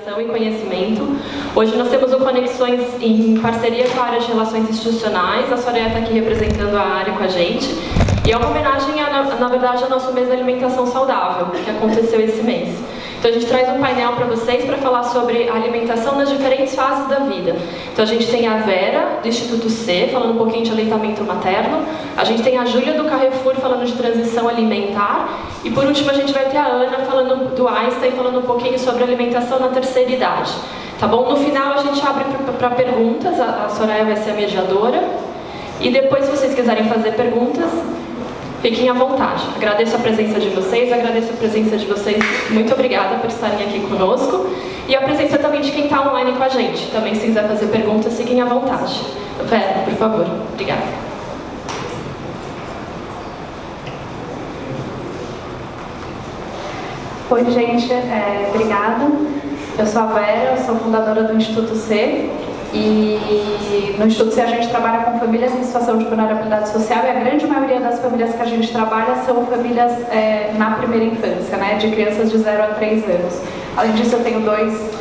informação e conhecimento. Hoje nós temos o Conexões em parceria com a área de Relações Institucionais. A Soraya está aqui representando a área com a gente. E é uma homenagem, na verdade, ao nosso mês da alimentação saudável, que aconteceu esse mês. Então a gente traz um painel para vocês para falar sobre a alimentação nas diferentes fases da vida. Então a gente tem a Vera, do Instituto C, falando um pouquinho de aleitamento materno. A gente tem a Júlia, do Carrefour, falando de transição alimentar. E por último a gente vai ter a Ana, falando do Einstein, falando um pouquinho sobre alimentação na terceira idade. Tá bom? No final a gente abre para perguntas, a Soraya vai ser a mediadora. E depois, se vocês quiserem fazer perguntas, fiquem à vontade. Agradeço a presença de vocês, muito obrigada por estarem aqui conosco. E a presença também de quem está online com a gente. Também, se quiser fazer perguntas, fiquem à vontade. Vera, por favor. Obrigada. Oi, gente. Obrigada. Eu sou a Vera, eu sou fundadora do Instituto C. E no Instituto C a gente trabalha com famílias em situação de vulnerabilidade social e a grande maioria das famílias que a gente trabalha são famílias na primeira infância, né, de crianças de 0 a 3 anos. Além disso, eu tenho 2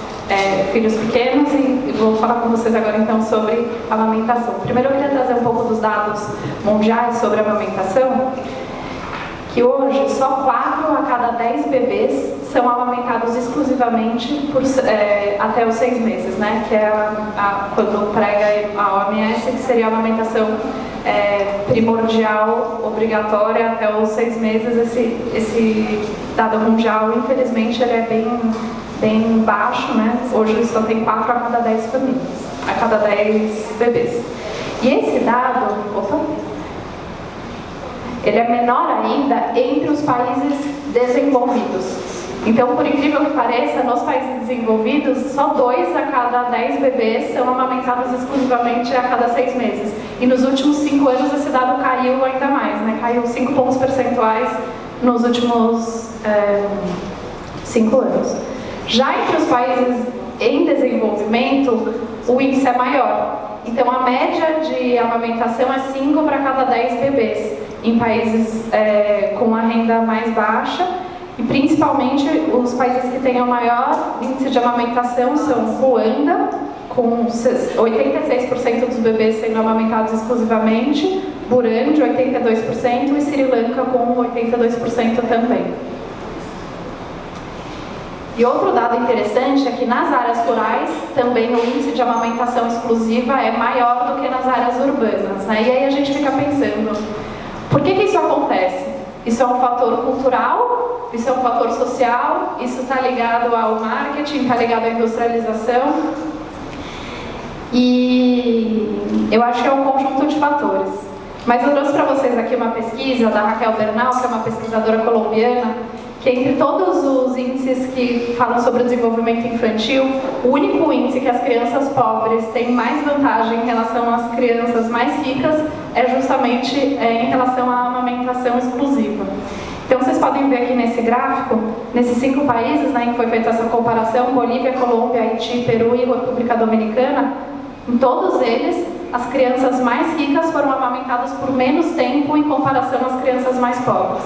filhos pequenos e vou falar com vocês agora então sobre a amamentação. Primeiro eu queria trazer um pouco dos dados mundiais sobre a amamentação, que hoje só 4 a cada 10 bebês são amamentados exclusivamente até os 6 meses, né? Que é quando prega a OMS, que seria a amamentação primordial, obrigatória até os 6 meses. Esse dado mundial, infelizmente, ele é bem baixo, né? Hoje só tem 4 a cada 10 famílias, a cada 10 bebês. E esse dado, ele é menor ainda entre os países desenvolvidos. Então, por incrível que pareça, nos países desenvolvidos, só 2 a cada 10 bebês são amamentados exclusivamente a cada 6 meses. E nos últimos 5 anos esse dado caiu ainda mais, né? Caiu 5 pontos percentuais nos últimos 5 anos. Já entre os países em desenvolvimento, o índice é maior. Então, a média de amamentação é 5 para cada 10 bebês, em países com a renda mais baixa, e principalmente os países que têm o maior índice de amamentação são Ruanda, com 86% dos bebês sendo amamentados exclusivamente, Burundi, 82%, e Sri Lanka, com 82% também. E outro dado interessante é que nas áreas rurais também o índice de amamentação exclusiva é maior do que nas áreas urbanas, né? E aí a gente fica pensando, por que isso acontece? Isso é um fator cultural? Isso é um fator social? Isso está ligado ao marketing? Está ligado à industrialização? E eu acho que é um conjunto de fatores. Mas eu trouxe para vocês aqui uma pesquisa da Raquel Bernal, que é uma pesquisadora colombiana, que entre todos os índices que falam sobre o desenvolvimento infantil, o único índice que as crianças pobres têm mais vantagem em relação às crianças mais ricas é justamente em relação à amamentação exclusiva. Então vocês podem ver aqui nesse gráfico, nesses 5 países, né, em que foi feita essa comparação, Bolívia, Colômbia, Haiti, Peru e República Dominicana, em todos eles, as crianças mais ricas foram amamentadas por menos tempo em comparação às crianças mais pobres.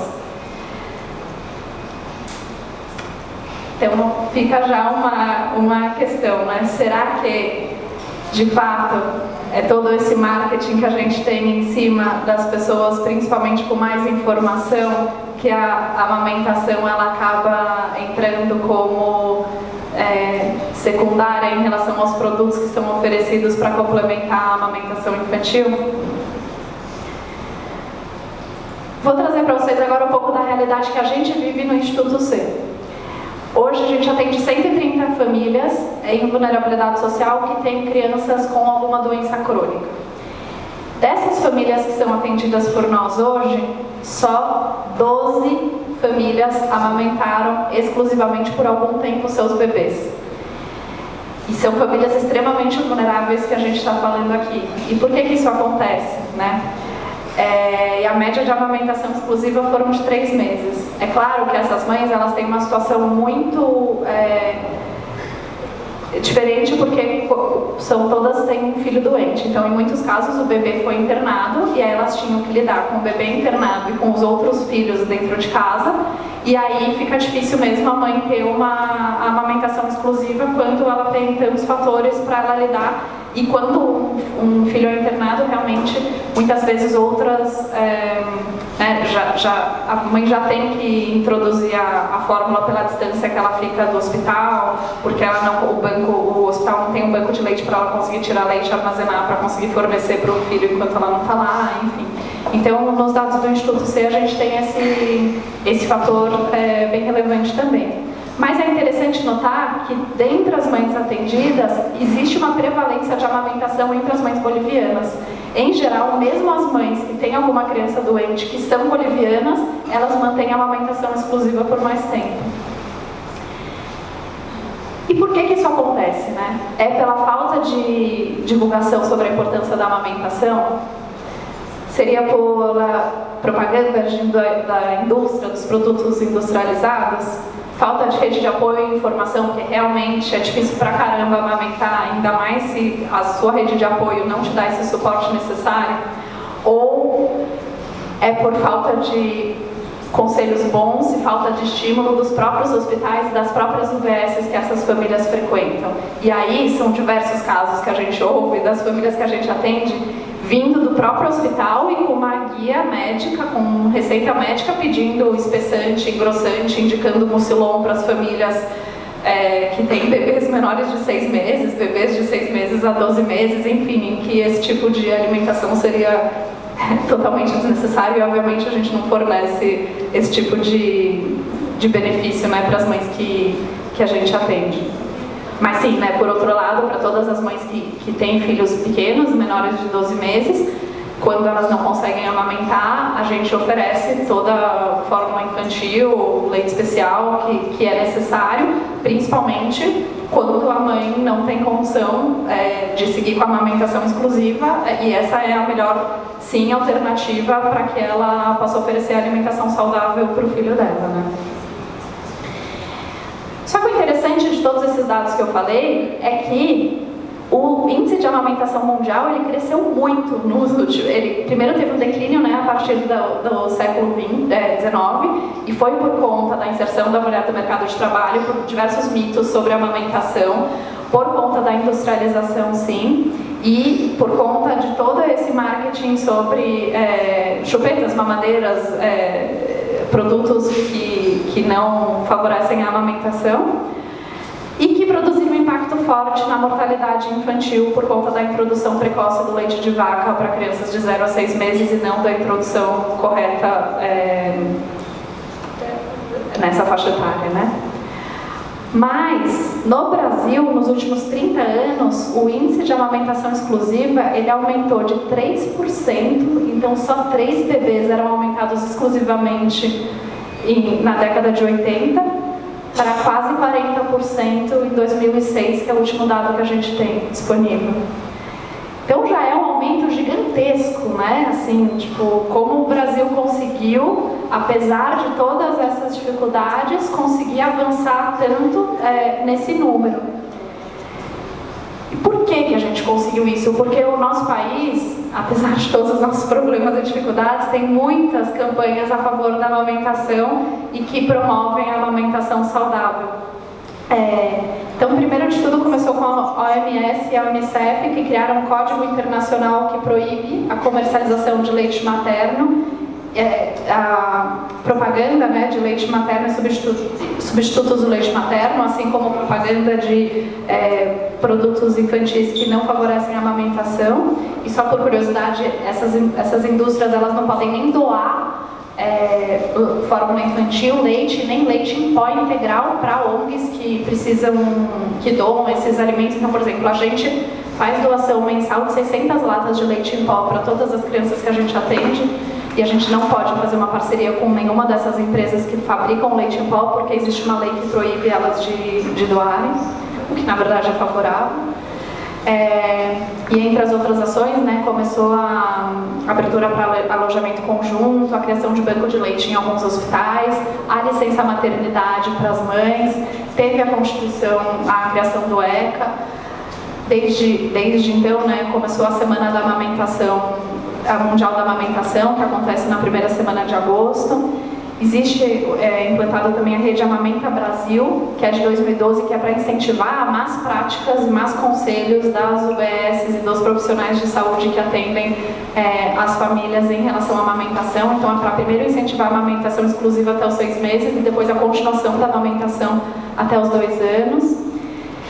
Então fica já uma questão, né? Será que, de fato, é todo esse marketing que a gente tem em cima das pessoas, principalmente com mais informação, que a amamentação ela acaba entrando como secundária em relação aos produtos que são oferecidos para complementar a amamentação infantil? Vou trazer para vocês agora um pouco da realidade que a gente vive no Instituto C. Hoje a gente atende 130 famílias em vulnerabilidade social que têm crianças com alguma doença crônica. Dessas famílias que são atendidas por nós hoje, só 12 famílias amamentaram exclusivamente por algum tempo seus bebês. E são famílias extremamente vulneráveis que a gente está falando aqui. E por que isso acontece, né? E a média de amamentação exclusiva foram de 3 meses. É claro que essas mães elas têm uma situação muito diferente porque todas têm um filho doente. Então, em muitos casos, o bebê foi internado e aí elas tinham que lidar com o bebê internado e com os outros filhos dentro de casa. E aí fica difícil mesmo a mãe ter uma amamentação exclusiva quando ela tem tantos fatores para ela lidar. E quando um filho é internado, realmente, muitas vezes outras, a mãe já tem que introduzir a fórmula pela distância que ela fica do hospital, porque ela não, o hospital não tem um banco de leite para ela conseguir tirar leite e armazenar para conseguir fornecer para o filho enquanto ela não está lá, enfim. Então, nos dados do Instituto C, a gente tem esse fator bem relevante também. Mas é interessante notar que, dentre as mães atendidas, existe uma prevalência de amamentação entre as mães bolivianas. Em geral, mesmo as mães que têm alguma criança doente, que são bolivianas, elas mantêm a amamentação exclusiva por mais tempo. E por que isso acontece, né? É pela falta de divulgação sobre a importância da amamentação? Seria por propaganda da indústria, dos produtos industrializados? Falta de rede de apoio e informação, porque realmente é difícil pra caramba amamentar, ainda mais se a sua rede de apoio não te dá esse suporte necessário? Ou é por falta de conselhos bons e falta de estímulo dos próprios hospitais, das próprias UBSs que essas famílias frequentam? E aí são diversos casos que a gente ouve, das famílias que a gente atende, vindo do próprio hospital e com uma guia médica, com receita médica pedindo espessante, engrossante, indicando mucilon para as famílias que têm bebês menores de 6 meses, bebês de 6 meses a 12 meses, enfim, em que esse tipo de alimentação seria totalmente desnecessário e obviamente a gente não fornece esse tipo de benefício, né, para as mães que a gente atende. Mas sim, né, por outro lado, para todas as mães que têm filhos pequenos, menores de 12 meses, quando elas não conseguem amamentar, a gente oferece toda a fórmula infantil, leite especial que é necessário, principalmente quando a mãe não tem condição de seguir com a amamentação exclusiva, e essa é a melhor, sim, alternativa para que ela possa oferecer alimentação saudável para o filho dela, né? Só que o interessante de todos esses dados que eu falei é que o índice de amamentação mundial ele cresceu muito nos últimos. Ele primeiro teve um declínio, né, a partir do século XIX, e foi por conta da inserção da mulher no mercado de trabalho, por diversos mitos sobre a amamentação, por conta da industrialização, sim, e por conta de todo esse marketing sobre chupetas, mamadeiras, produtos que não favorecem a amamentação e que produziram um impacto forte na mortalidade infantil por conta da introdução precoce do leite de vaca para crianças de 0 a 6 meses e não da introdução correta nessa faixa etária, né? Mas, no Brasil, nos últimos 30 anos, o índice de amamentação exclusiva, ele aumentou de 3%, então só 3 bebês eram amamentados exclusivamente na década de 80, para quase 40% em 2006, que é o último dado que a gente tem disponível. Então já é um aumento gigantesco, né? Assim, tipo, como o Brasil conseguiu, apesar de todas essas dificuldades, conseguir avançar tanto nesse número. E por que a gente conseguiu isso? Porque o nosso país, apesar de todos os nossos problemas e dificuldades, tem muitas campanhas a favor da amamentação e que promovem a amamentação saudável. Então, primeiro de tudo, começou com a OMS e a Unicef, que criaram um código internacional que proíbe a comercialização de leite materno, a propaganda, né, de leite materno e substitutos do leite materno, assim como propaganda de produtos infantis que não favorecem a amamentação. E só por curiosidade, essas indústrias elas não podem nem doar fórmula infantil, leite, nem leite em pó integral para ONGs que doam esses alimentos. Então, por exemplo, a gente faz doação mensal de 600 latas de leite em pó para todas as crianças que a gente atende, e a gente não pode fazer uma parceria com nenhuma dessas empresas que fabricam leite em pó, porque existe uma lei que proíbe elas de doarem, o que na verdade é favorável. E entre as outras ações, né, começou a abertura para alojamento conjunto, a criação de banco de leite em alguns hospitais, a licença maternidade para as mães, teve a constituição, a criação do ECA. Desde então, né, começou a Semana da Amamentação, a Mundial da Amamentação, que acontece na primeira semana de agosto. Existe implantada também a Rede Amamenta Brasil, que é de 2012, que é para incentivar más práticas e más conselhos das UBSs e dos profissionais de saúde que atendem as famílias em relação à amamentação. Então, é para primeiro incentivar a amamentação exclusiva até os 6 meses e depois a continuação da amamentação até os 2 anos.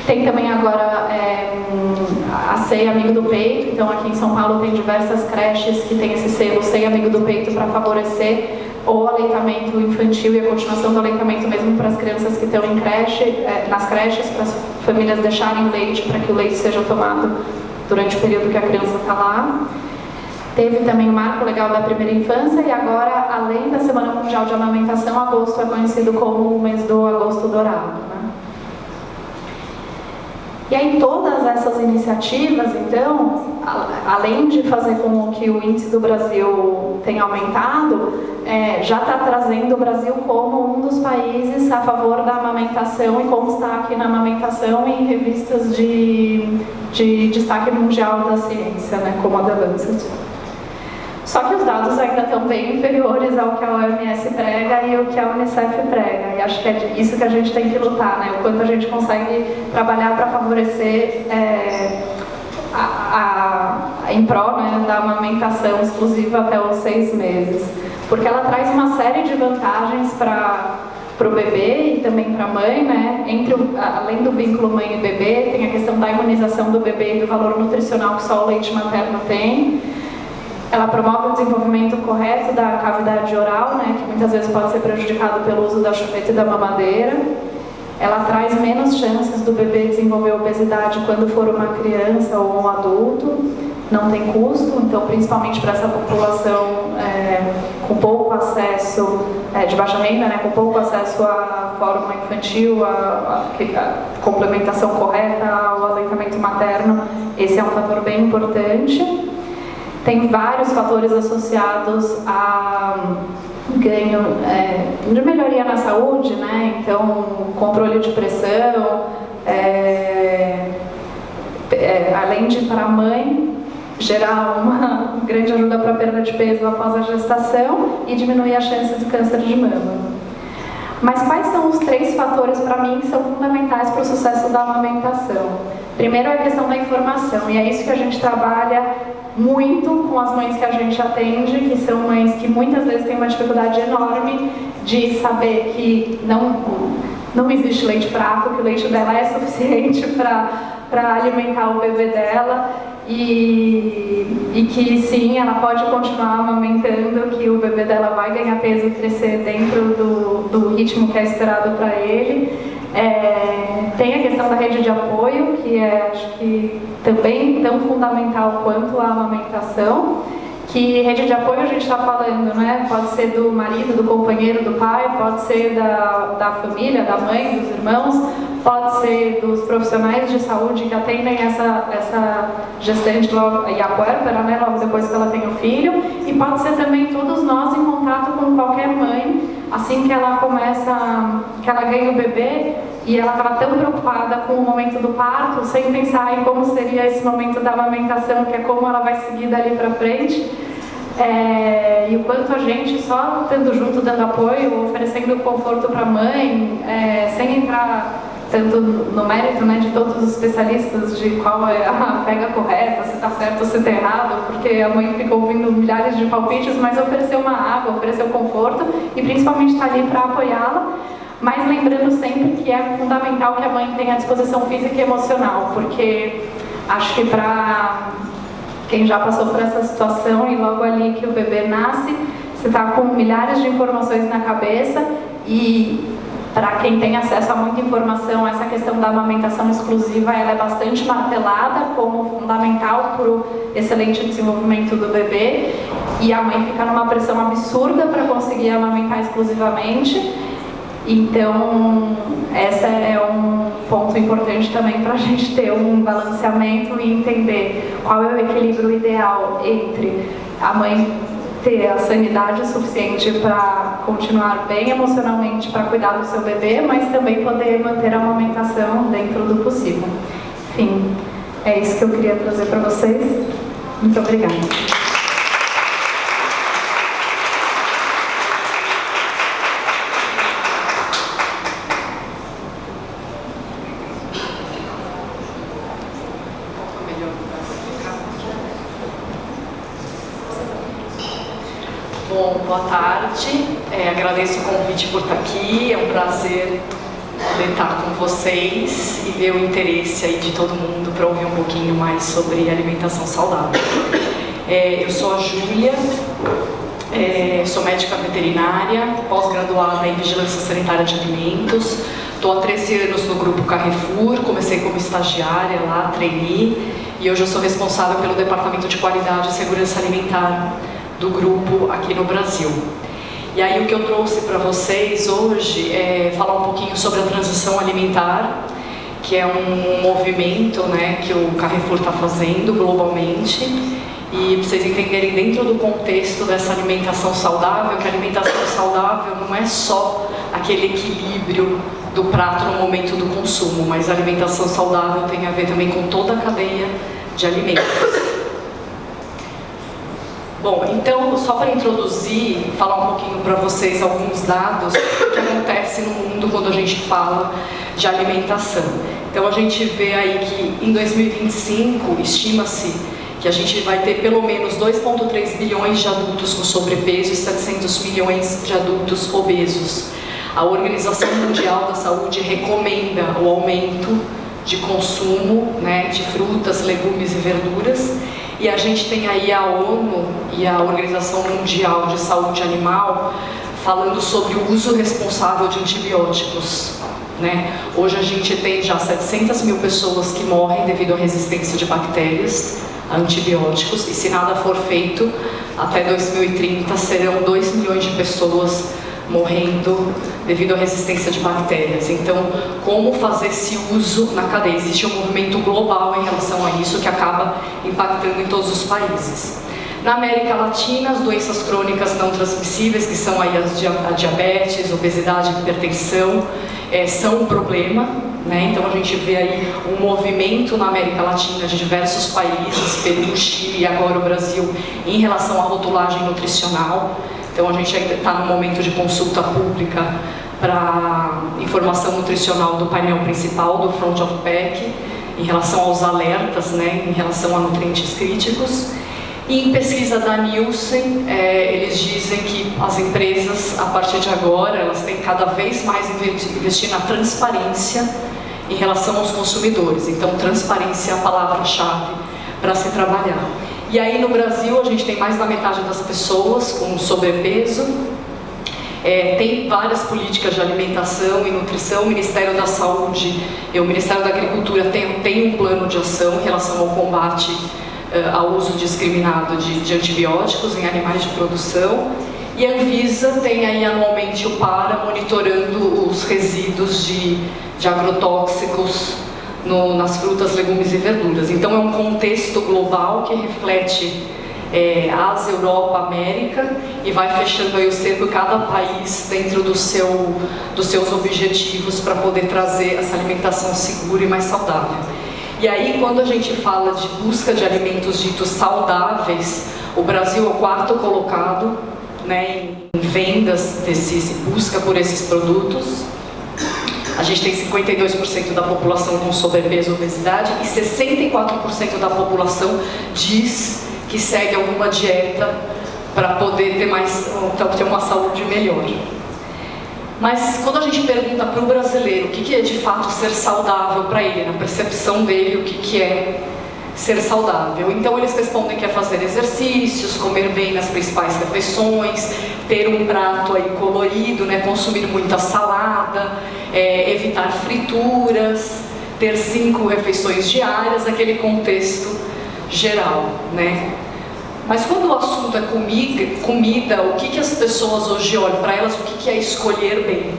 Tem também agora a SEI Amigo do Peito. Então, aqui em São Paulo tem diversas creches que têm esse selo SEI Amigo do Peito para favorecer o aleitamento infantil e a continuação do aleitamento mesmo para as crianças que estão em creche, nas creches, para as famílias deixarem o leite, para que o leite seja tomado durante o período que a criança está lá. Teve também o Marco Legal da Primeira Infância e agora, além da Semana Mundial de Amamentação, agosto é conhecido como o mês do Agosto Dourado, né? E aí todas essas iniciativas, então, além de fazer com que o índice do Brasil tenha aumentado, já está trazendo o Brasil como um dos países a favor da amamentação e com destaque na amamentação em revistas de destaque mundial da ciência, né, como a The Lancet. Só que os dados ainda estão bem inferiores ao que a OMS prega e o que a Unicef prega. E acho que é isso que a gente tem que lutar, né? O quanto a gente consegue trabalhar para favorecer em prol, né, da amamentação exclusiva até os 6 meses. Porque ela traz uma série de vantagens para o bebê e também para a mãe, né? Além do vínculo mãe e bebê, tem a questão da imunização do bebê e do valor nutricional que só o leite materno tem. Ela promove o desenvolvimento correto da cavidade oral, né, que muitas vezes pode ser prejudicado pelo uso da chupeta e da mamadeira. Ela traz menos chances do bebê desenvolver obesidade quando for uma criança ou um adulto. Não tem custo, então principalmente para essa população com pouco acesso, de baixa renda, né, com pouco acesso à forma infantil, à complementação correta, ao aleitamento materno, esse é um fator bem importante. Tem vários fatores associados a ganho de melhoria na saúde, né? Então, controle de pressão, além de para a mãe gerar uma grande ajuda para a perda de peso após a gestação e diminuir a chance de câncer de mama. Mas quais são os 3 fatores para mim que são fundamentais para o sucesso da amamentação? Primeiro é a questão da informação, e é isso que a gente trabalha muito com as mães que a gente atende, que são mães que muitas vezes têm uma dificuldade enorme de saber que não existe leite fraco, que o leite dela é suficiente para alimentar o bebê dela e que sim, ela pode continuar amamentando, que o bebê dela vai ganhar peso e crescer dentro do ritmo que é esperado para ele. Tem a questão da rede de apoio, que acho que também tão fundamental quanto a amamentação, que rede de apoio a gente está falando, né? Pode ser do marido, do companheiro, do pai, pode ser da família, da mãe, dos irmãos, pode ser dos profissionais de saúde que atendem essa gestante logo, e a puérpera, né, logo depois que ela tem o filho, e pode ser também todos nós em contato com qualquer mãe, assim que ela que ela ganha o bebê, e ela estava tão preocupada com o momento do parto, sem pensar em como seria esse momento da amamentação, que é como ela vai seguir dali para frente. E o quanto a gente só estando junto, dando apoio, oferecendo conforto para a mãe, sem entrar tanto no mérito, né, de todos os especialistas de qual é a pega correta, se está certo ou se está errado, porque a mãe fica ouvindo milhares de palpites, mas oferecer uma água, oferecer o conforto e principalmente estar ali para apoiá-la, mas lembrando sempre que é fundamental que a mãe tenha disposição física e emocional, porque acho que para quem já passou por essa situação e logo ali que o bebê nasce, você está com milhares de informações na cabeça e para quem tem acesso a muita informação, essa questão da amamentação exclusiva ela é bastante martelada como fundamental para o excelente desenvolvimento do bebê e a mãe fica numa pressão absurda para conseguir amamentar exclusivamente. Então, esse é um ponto importante também para a gente ter um balanceamento e entender qual é o equilíbrio ideal entre a mãe ter a sanidade suficiente para continuar bem emocionalmente para cuidar do seu bebê, mas também poder manter a amamentação dentro do possível. Enfim, é isso que eu queria trazer para vocês. Muito obrigada. Bom, boa tarde. Agradeço o convite por estar aqui. É um prazer poder estar com vocês e ver o interesse aí de todo mundo para ouvir um pouquinho mais sobre alimentação saudável. Eu sou a Júlia, sou médica veterinária, pós-graduada em Vigilância Sanitária de Alimentos. Estou há 13 anos no Grupo Carrefour, comecei como estagiária lá, trainee, e hoje eu sou responsável pelo Departamento de Qualidade e Segurança Alimentar do grupo aqui no Brasil. E aí o que eu trouxe para vocês hoje é falar um pouquinho sobre a transição alimentar, que é um movimento, né, que o Carrefour está fazendo globalmente, e para vocês entenderem dentro do contexto dessa alimentação saudável, que a alimentação saudável não é só aquele equilíbrio do prato no momento do consumo, mas a alimentação saudável tem a ver também com toda a cadeia de alimentos. Bom, então, só para introduzir, falar um pouquinho para vocês alguns dados do que acontece no mundo quando a gente fala de alimentação. Então, a gente vê aí que em 2025, estima-se que a gente vai ter pelo menos 2,3 bilhões de adultos com sobrepeso e 700 milhões de adultos obesos. A Organização Mundial da Saúde recomenda o aumento de consumo, né, de frutas, legumes e verduras. E a gente tem aí a ONU e a Organização Mundial de Saúde Animal falando sobre o uso responsável de antibióticos, né? Hoje a gente tem já 700 mil pessoas que morrem devido à resistência de bactérias a antibióticos, e se nada for feito, até 2030 serão 2 milhões de pessoas morrendo devido à resistência de bactérias. Então, como fazer esse uso na cadeia? Existe um movimento global em relação a isso que acaba impactando em todos os países. Na América Latina, as doenças crônicas não transmissíveis, que são aí a diabetes, obesidade, hipertensão, são um problema, né? Então a gente vê aí um movimento na América Latina de diversos países, Peru, Chile e agora o Brasil, em relação à rotulagem nutricional. Então a gente ainda está no momento de consulta pública para informação nutricional do painel principal do Front of Pack, em relação aos alertas, né, em relação a nutrientes críticos. E em pesquisa da Nielsen, eles dizem que as empresas, a partir de agora, elas têm cada vez mais investir na transparência em relação aos consumidores. Então, transparência é a palavra-chave para se trabalhar. E aí no Brasil a gente tem mais da metade das pessoas com sobrepeso, tem várias políticas de alimentação e nutrição. O Ministério da Saúde e o Ministério da Agricultura tem um plano de ação em relação ao combate ao uso discriminado de antibióticos em animais de produção. E a Anvisa tem aí anualmente o PARA monitorando os resíduos de agrotóxicos nas frutas, legumes e verduras. Então é um contexto global que reflete Ásia, Europa, América, e vai fechando aí o cerco cada país dentro dos seus objetivos para poder trazer essa alimentação segura e mais saudável. E aí, quando a gente fala de busca de alimentos ditos saudáveis, o Brasil é o 4º colocado, né, em vendas, busca por esses produtos. A gente tem 52% da população com sobrepeso e obesidade, e 64% da população diz que segue alguma dieta para poder ter uma saúde melhor. Mas quando a gente pergunta para o brasileiro o que é de fato ser saudável para ele, na percepção dele, o que é ser saudável, então eles respondem que é fazer exercícios, comer bem nas principais refeições, ter um prato aí colorido, né, consumir muita salada, evitar frituras, ter 5 refeições diárias, aquele contexto geral, né? Mas quando o assunto é comida, o que as pessoas hoje olham para elas, o que é escolher bem?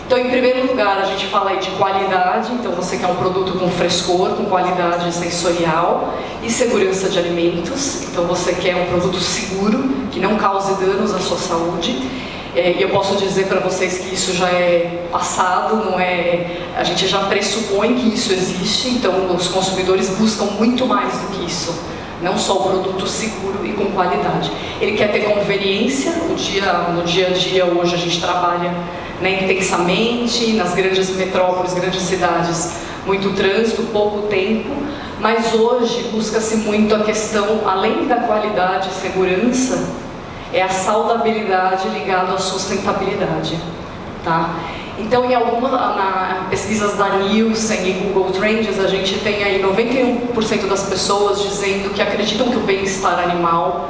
Então, em primeiro lugar, a gente fala aí de qualidade, então você quer um produto com frescor, com qualidade sensorial e segurança de alimentos, então você quer um produto seguro, que não cause danos à sua saúde. E eu posso dizer para vocês que isso já é passado, não é, a gente já pressupõe que isso existe, então os consumidores buscam muito mais do que isso. Não só o produto seguro e com qualidade. Ele quer ter conveniência, no dia a dia hoje a gente trabalha, né, intensamente, nas grandes metrópoles, grandes cidades, muito trânsito, pouco tempo, mas hoje busca-se muito a questão, além da qualidade e segurança, é a saudabilidade ligada à sustentabilidade, tá? Então, na pesquisas da Nielsen e Google Trends, a gente tem aí 91% das pessoas dizendo que acreditam que o bem-estar animal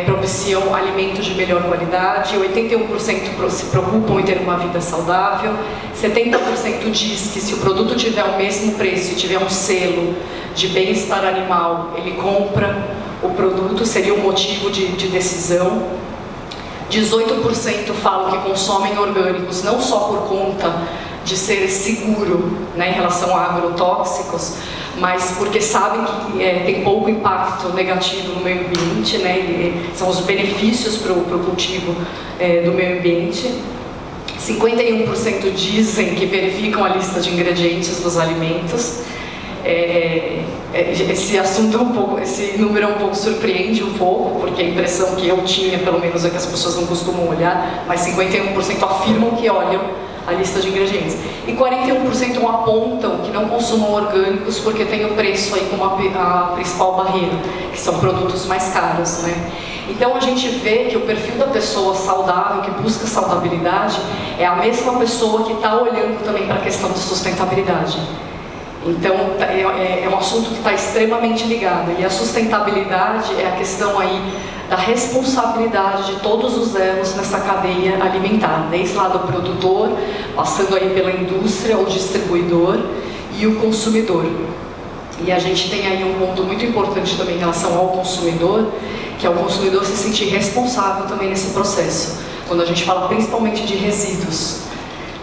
propiciam alimentos de melhor qualidade, 81% se preocupam em ter uma vida saudável, 70% diz que se o produto tiver o mesmo preço e tiver um selo de bem-estar animal, ele compra o produto, seria um motivo de decisão. 18% falam que consomem orgânicos não só por conta de ser seguro, né, em relação a agrotóxicos, mas porque sabem que tem pouco impacto negativo no meio ambiente, né, são os benefícios para o cultivo do meio ambiente. 51% dizem que verificam a lista de ingredientes dos alimentos. Esse assunto esse número surpreende um pouco, porque a impressão que eu tinha, pelo menos, é que as pessoas não costumam olhar, mas 51% afirmam que olham a lista de ingredientes. E 41% apontam que não consumam orgânicos porque tem o preço aí como a principal barreira, que são produtos mais caros, né? Então a gente vê que o perfil da pessoa saudável, que busca saudabilidade, é a mesma pessoa que está olhando também para a questão de sustentabilidade. Então, é um assunto que está extremamente ligado. E a sustentabilidade é a questão aí da responsabilidade de todos os elos nessa cadeia alimentar, desde lá do produtor, passando aí pela indústria, o distribuidor e o consumidor. E a gente tem aí um ponto muito importante também em relação ao consumidor, que é o consumidor se sentir responsável também nesse processo, quando a gente fala principalmente de resíduos.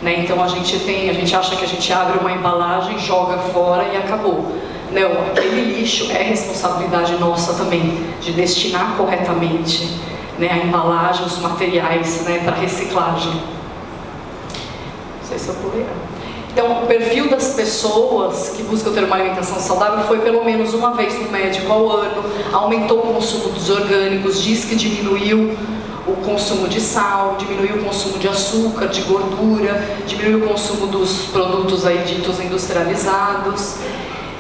Né? Então a gente acha que a gente abre uma embalagem, joga fora e acabou. Não, aquele lixo é responsabilidade nossa também, de destinar corretamente, né, a embalagem, os materiais, né, para reciclagem. Não sei se eu pulei. Então, o perfil das pessoas que buscam ter uma alimentação saudável foi pelo menos uma vez no médico ao ano, aumentou o consumo dos orgânicos, diz que diminuiu o consumo de sal, diminuiu o consumo de açúcar, de gordura, diminuiu o consumo dos produtos aí ditos industrializados.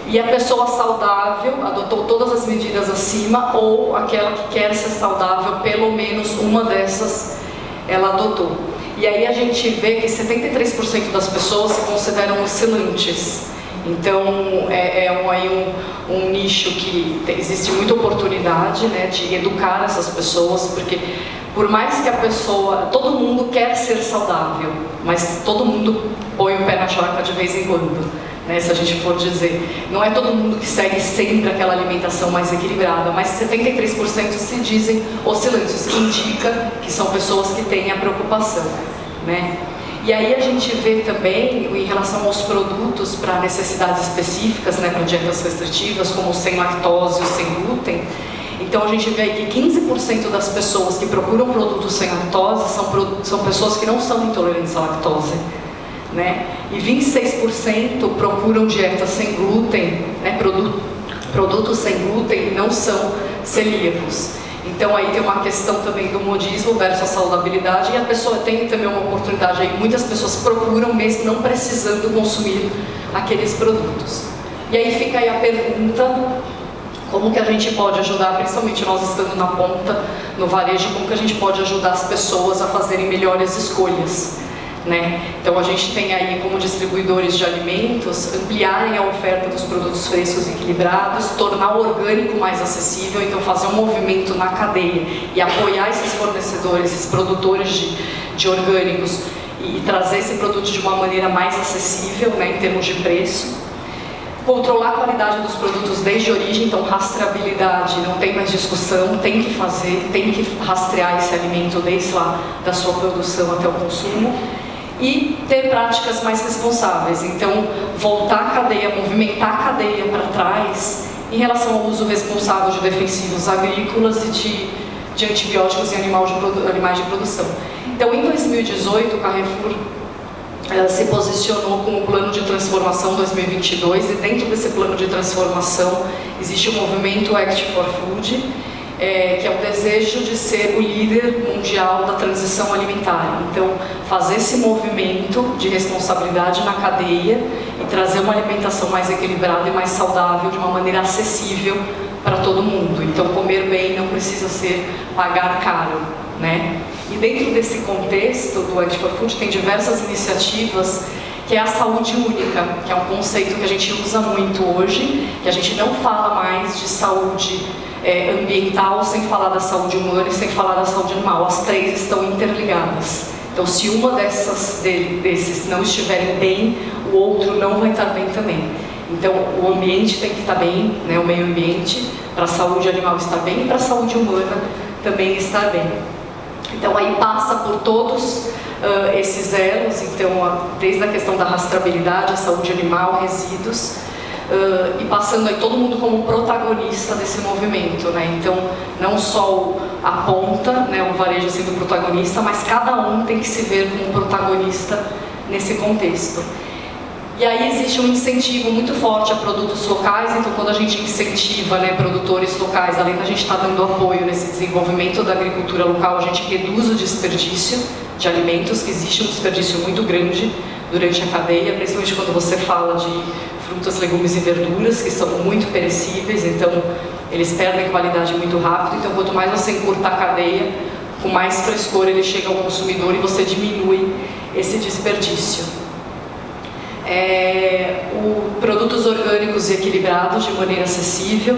E a pessoa saudável adotou todas as medidas acima, ou aquela que quer ser saudável, pelo menos uma dessas ela adotou. E aí a gente vê que 73% das pessoas se consideram oscilantes. Então um nicho que existe muita oportunidade, né, de educar essas pessoas, porque por mais que a pessoa, todo mundo quer ser saudável, mas todo mundo põe o pé na jaca de vez em quando, né, se a gente for dizer. Não é todo mundo que segue sempre aquela alimentação mais equilibrada, mas 73% se dizem oscilantes, que indica que são pessoas que têm a preocupação, né? E aí a gente vê também, em relação aos produtos para necessidades específicas, né, para dietas restritivas, como o sem lactose e o sem glúten. Então a gente vê aí que 15% das pessoas que procuram produtos sem lactose são pessoas que não são intolerantes à lactose, né? E 26% procuram dietas sem glúten, né, produtos sem glúten, e não são celíacos. Então aí tem uma questão também do modismo versus a saudabilidade, e a pessoa tem também uma oportunidade aí, muitas pessoas procuram mesmo não precisando consumir aqueles produtos. E aí fica aí a pergunta, como que a gente pode ajudar, principalmente nós estando na ponta, no varejo, como que a gente pode ajudar as pessoas a fazerem melhores escolhas, né? Então a gente tem aí como distribuidores de alimentos, ampliarem a oferta dos produtos frescos e equilibrados, tornar o orgânico mais acessível, então fazer um movimento na cadeia e apoiar esses fornecedores, esses produtores de orgânicos e trazer esse produto de uma maneira mais acessível, né, em termos de preço. Controlar a qualidade dos produtos desde a origem, então rastreabilidade, não tem mais discussão, tem que fazer, tem que rastrear esse alimento desde lá da sua produção até o consumo. e ter práticas mais responsáveis. Então, voltar a cadeia, movimentar a cadeia para trás em relação ao uso responsável de defensivos agrícolas e de antibióticos em animais de produção. Então, em 2018, o Carrefour se posicionou com o plano de transformação 2022 e dentro desse plano de transformação existe o movimento Act for Food, que é o desejo de ser o líder mundial da transição alimentar. Então, fazer esse movimento de responsabilidade na cadeia e trazer uma alimentação mais equilibrada e mais saudável de uma maneira acessível para todo mundo. Então, comer bem não precisa ser pagar caro, né? E dentro desse contexto do Act for Food tem diversas iniciativas, que é a saúde única, que é um conceito que a gente usa muito hoje, que a gente não fala mais de saúde ambiental sem falar da saúde humana e sem falar da saúde animal. As três estão interligadas. Então, se uma desses não estiverem bem, o outro não vai estar bem também. Então, o ambiente tem que estar bem, né, o meio ambiente, para a saúde animal estar bem e para a saúde humana também estar bem. Então, aí passa por todos esses elos, então, desde a questão da rastreabilidade, a saúde animal, resíduos, e passando aí todo mundo como protagonista desse movimento, né? Então, não só a ponta, né, o varejo sendo protagonista, mas cada um tem que se ver como protagonista nesse contexto. E aí existe um incentivo muito forte a produtos locais, então quando a gente incentiva, né, produtores locais, além da gente estar dando apoio nesse desenvolvimento da agricultura local, a gente reduz o desperdício de alimentos, que existe um desperdício muito grande durante a cadeia, principalmente quando você fala de frutas, legumes e verduras, que são muito perecíveis, então eles perdem qualidade muito rápido, então quanto mais você encurtar a cadeia, com mais frescor ele chega ao consumidor e você diminui esse desperdício. Produtos orgânicos e equilibrados de maneira acessível,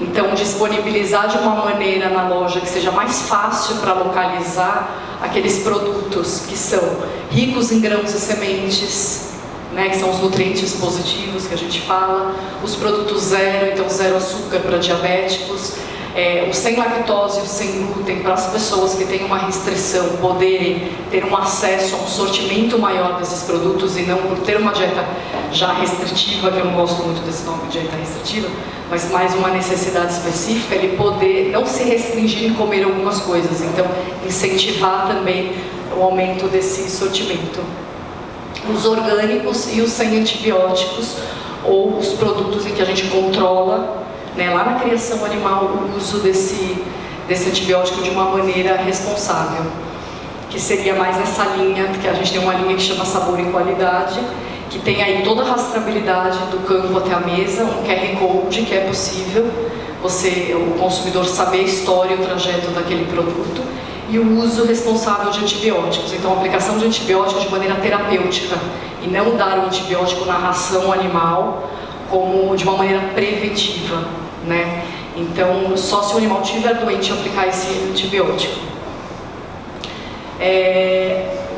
então disponibilizar de uma maneira na loja que seja mais fácil para localizar aqueles produtos que são ricos em grãos e sementes, né, que são os nutrientes positivos que a gente fala, os produtos zero, então zero açúcar para diabéticos, o sem lactose e o sem glúten para as pessoas que têm uma restrição poderem ter um acesso a um sortimento maior desses produtos e não por ter uma dieta já restritiva, que eu não gosto muito desse nome, dieta restritiva, mas mais uma necessidade específica, ele poder não se restringir em comer algumas coisas, então incentivar também o aumento desse sortimento. Os orgânicos e os sem antibióticos, ou os produtos em que a gente controla, né, lá na criação animal, o uso desse antibiótico de uma maneira responsável, que seria mais nessa linha, que a gente tem uma linha que chama Sabor e Qualidade, que tem aí toda a rastreabilidade do campo até a mesa, um QR Code que é possível o consumidor saber a história e o trajeto daquele produto, e o uso responsável de antibióticos, então a aplicação de antibióticos de maneira terapêutica, e não dar o antibiótico na ração animal como de uma maneira preventiva, né? Então, só se o animal estiver doente aplicar esse antibiótico.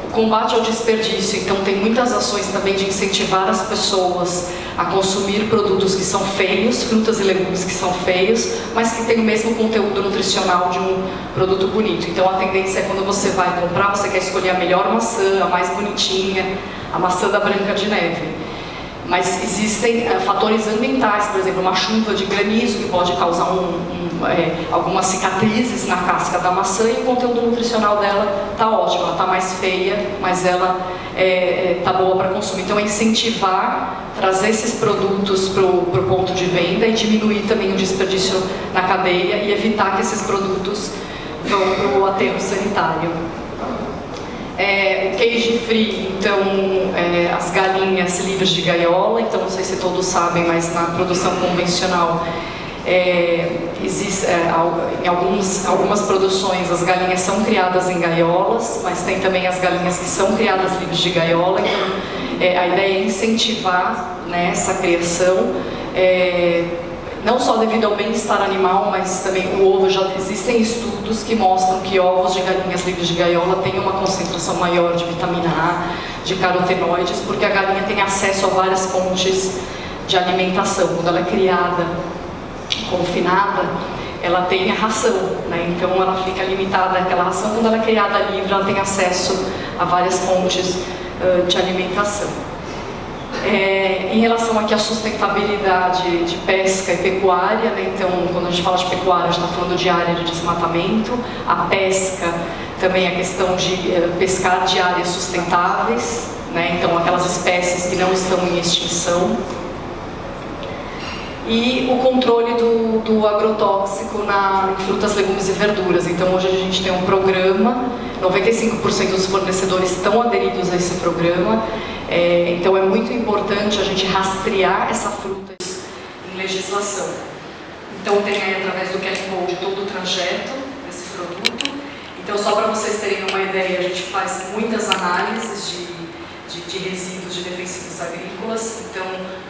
O combate ao desperdício, então tem muitas ações também de incentivar as pessoas a consumir produtos que são feios, frutas e legumes que são feios, mas que têm o mesmo conteúdo nutricional de um produto bonito. Então a tendência é quando você vai comprar, você quer escolher a melhor maçã, a mais bonitinha, a maçã da Branca de Neve. Mas existem fatores ambientais, por exemplo, uma chuva de granizo que pode causar algumas cicatrizes na casca da maçã e o conteúdo nutricional dela está ótimo, ela está mais feia, mas ela está boa para consumir. Então é incentivar, trazer esses produtos para o ponto de venda e diminuir também o desperdício na cadeia e evitar que esses produtos vão para o aterro sanitário. O cage free, então as galinhas livres de gaiola, então não sei se todos sabem, mas na produção convencional em algumas produções as galinhas são criadas em gaiolas, mas tem também as galinhas que são criadas livres de gaiola, então a ideia é incentivar, né, essa criação, não só devido ao bem-estar animal, mas também o ovo. Já existem estudos que mostram que ovos de galinhas livres de gaiola têm uma concentração maior de vitamina A, de carotenoides, porque a galinha tem acesso a várias fontes de alimentação. Quando ela é criada, confinada, ela tem a ração, né? Então ela fica limitada àquela ração. Quando ela é criada livre, ela tem acesso a várias fontes de alimentação. Em relação aqui à sustentabilidade de pesca e pecuária, né? Então, quando a gente fala de pecuária, a gente está falando de área de desmatamento, a pesca também a questão de pescar de áreas sustentáveis, né? Então aquelas espécies que não estão em extinção, e o controle do agrotóxico em frutas, legumes e verduras. Então hoje a gente tem um programa, 95% dos fornecedores estão aderidos a esse programa, então é muito importante a gente rastrear essa fruta em legislação. Então tem aí através do QR Code todo o trajeto desse produto. Então só para vocês terem uma ideia, a gente faz muitas análises de resíduos de defensivos agrícolas, então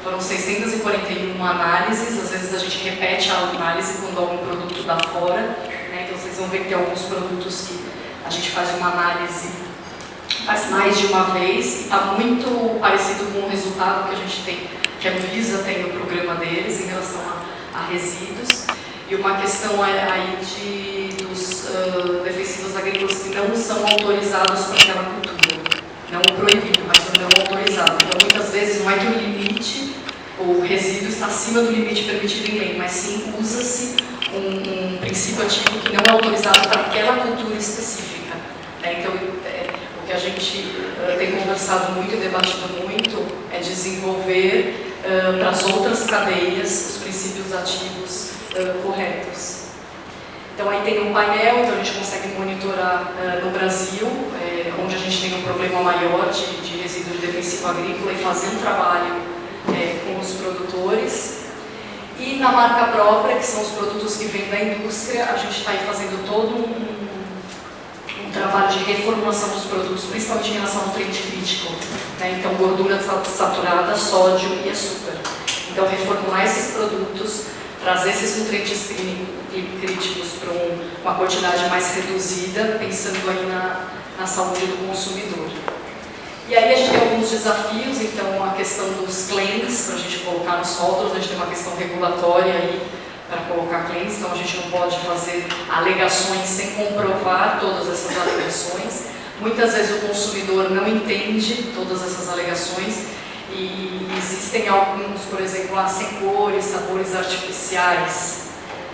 foram 641 análises, às vezes a gente repete a análise quando algum produto dá fora, né? Então vocês vão ver que tem alguns produtos que a gente faz uma análise, faz mais de uma vez, e está muito parecido com o resultado que a gente tem, que a Anvisa tem no programa deles em relação a resíduos. E uma questão aí dos defensivos agrícolas que não são autorizados para aquela cultura. Não o proibido, mas o não autorizado. Então, muitas vezes, não é que o limite, o resíduo está acima do limite permitido em lei, mas sim usa-se um princípio ativo que não é autorizado para aquela cultura específica. Então, o que a gente tem conversado muito e debatido muito é desenvolver para as outras cadeias os princípios ativos corretos. Então aí tem um painel, então a gente consegue monitorar no Brasil, onde a gente tem um problema maior de resíduo de defensivo agrícola, e fazer um trabalho com os produtores. E na marca própria, que são os produtos que vêm da indústria, a gente está aí fazendo todo um trabalho de reformulação dos produtos, principalmente em relação ao nutriente crítico, né? Então gordura saturada, sódio e açúcar. Então reformular esses produtos, trazer esses nutrientes críticos para uma quantidade mais reduzida, pensando aí na saúde do consumidor. E aí a gente tem alguns desafios, então a questão dos claims, para a gente colocar nos rótulos, a gente tem uma questão regulatória aí para colocar claims, então a gente não pode fazer alegações sem comprovar todas essas alegações. Muitas vezes o consumidor não entende todas essas alegações, e existem alguns, por exemplo, sem cores, sabores artificiais.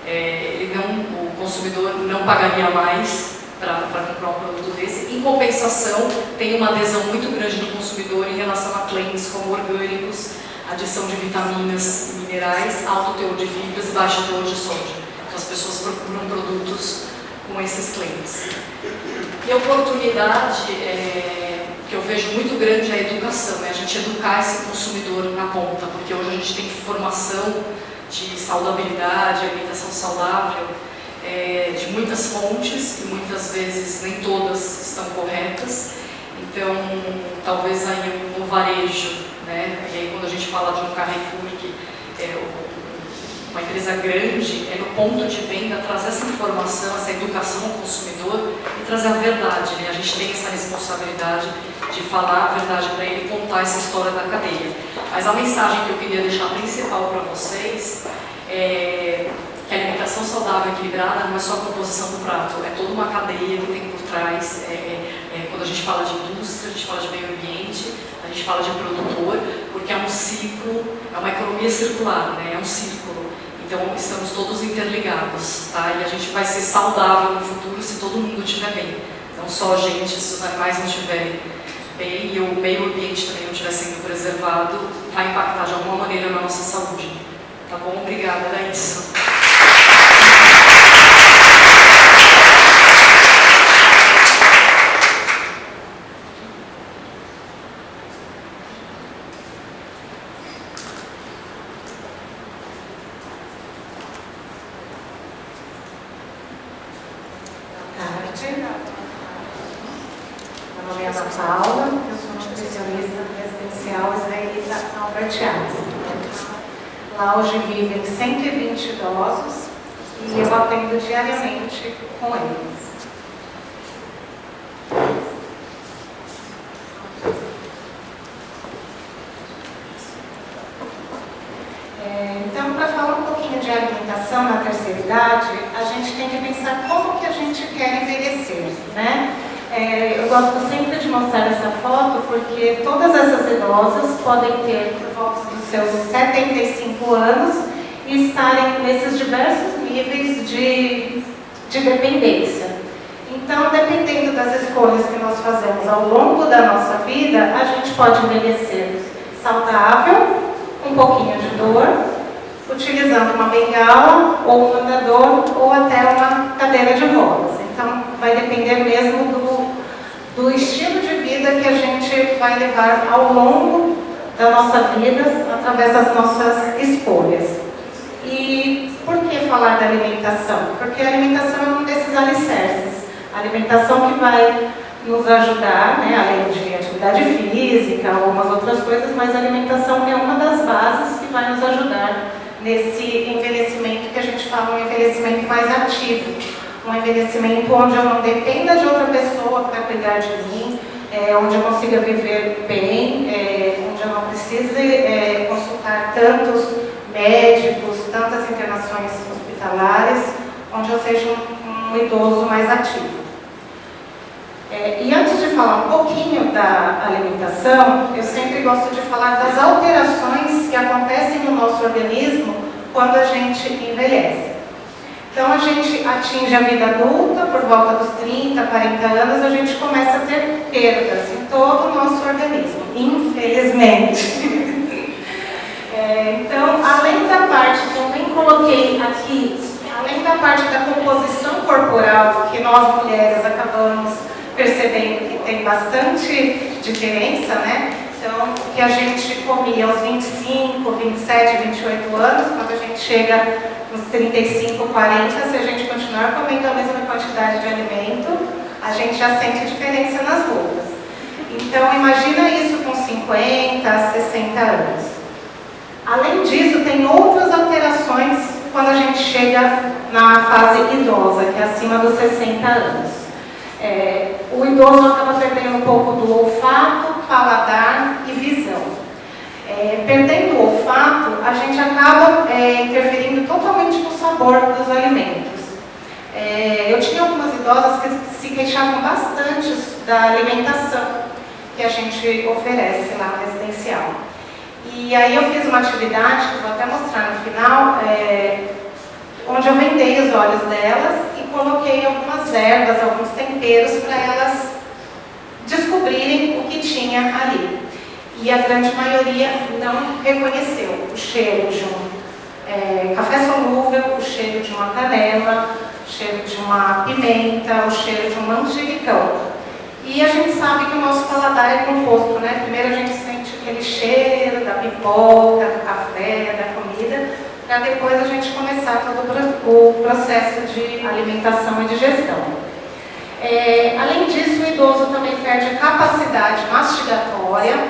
O consumidor não pagaria mais para comprar um produto desse. Em compensação, tem uma adesão muito grande do consumidor em relação a claims como orgânicos, adição de vitaminas e minerais, alto teor de fibras e baixo teor de sódio. Então as pessoas procuram produtos com esses claims. E a oportunidade que eu vejo muito grande é a educação, a gente educar esse consumidor na ponta, porque hoje a gente tem formação de saudabilidade, alimentação saudável, de muitas fontes, e muitas vezes nem todas estão corretas. Então, talvez aí no varejo, né? E aí quando a gente fala de um Carrefour, que uma empresa grande, no ponto de venda, trazer essa informação, essa educação ao consumidor e trazer a verdade, né? A gente tem essa responsabilidade de falar a verdade para ele e contar essa história da cadeia. Mas a mensagem que eu queria deixar principal para vocês é que a alimentação saudável e equilibrada não é só a composição do prato, é toda uma cadeia que tem por trás. Quando a gente fala de indústria, a gente fala de meio ambiente, a gente fala de produtor, porque é um ciclo, é uma economia circular, né? É um círculo. Então estamos todos interligados, tá? E a gente vai ser saudável no futuro se todo mundo estiver bem. Não só a gente, se os animais não estiverem bem e o meio ambiente também não estiver sendo preservado, vai impactar de alguma maneira na nossa saúde. Tá bom? Obrigada, era isso. Meu nome é Ana Paula, eu sou nutricionista residencial israelita Albert Einstein. Lá hoje vivem 120 idosos e eu atendo diariamente com eles. Então, para falar um pouquinho de alimentação na terceira idade, a gente tem que pensar como que a gente quer envelhecer, né? Eu gosto sempre de mostrar essa foto porque todas essas idosas podem ter por volta dos seus 75 anos e estarem nesses diversos níveis de dependência. Então, dependendo das escolhas que nós fazemos ao longo da nossa vida, a gente pode envelhecer saudável, com um pouquinho de dor, utilizando uma bengala, ou um andador, ou até uma cadeira de rodas. Então, vai depender mesmo do estilo de vida que a gente vai levar ao longo da nossa vida, através das nossas escolhas. E por que falar da alimentação? Porque a alimentação é um desses alicerces. A alimentação que vai nos ajudar, né, além de atividade física, algumas outras coisas, mas a alimentação é uma das bases que vai nos ajudar nesse envelhecimento que a gente fala, um envelhecimento mais ativo. Um envelhecimento onde eu não dependa de outra pessoa para cuidar de mim, onde eu consiga viver bem, onde eu não precise consultar tantos médicos, tantas internações hospitalares, onde eu seja um idoso mais ativo. E antes de falar um pouquinho da alimentação, eu sempre gosto de falar das alterações que acontecem no nosso organismo quando a gente envelhece. Então, a gente atinge a vida adulta, por volta dos 30, 40 anos, a gente começa a ter perdas em todo o nosso organismo, infelizmente. Então, além da parte que eu nem coloquei aqui, além da parte da composição corporal, que nós mulheres acabamos percebendo que tem bastante diferença, né? Então, o que a gente comia aos 25, 27, 28 anos, quando a gente chega nos 35, 40, se a gente continuar comendo a mesma quantidade de alimento, a gente já sente diferença nas roupas. Então, imagina isso com 50, 60 anos. Além disso, tem outras alterações quando a gente chega na fase idosa, que é acima dos 60 anos. O idoso acaba perdendo um pouco do olfato, paladar e visão. Perdendo o olfato, a gente acaba interferindo totalmente no sabor dos alimentos. Eu tinha algumas idosas que se queixavam bastante da alimentação que a gente oferece lá no residencial. E aí eu fiz uma atividade, que vou até mostrar no final, onde eu vendei os olhos delas e coloquei algumas ervas, alguns temperos para elas descobrirem o que tinha ali. E a grande maioria não reconheceu o cheiro de um café solúvel, o cheiro de uma canela, o cheiro de uma pimenta, o cheiro de um manjericão. E a gente sabe que o nosso paladar é composto, né? Primeiro a gente sente aquele cheiro da pipoca, do café, da comida, para depois a gente começar todo o processo de alimentação e digestão. Além disso, o idoso também perde a capacidade mastigatória,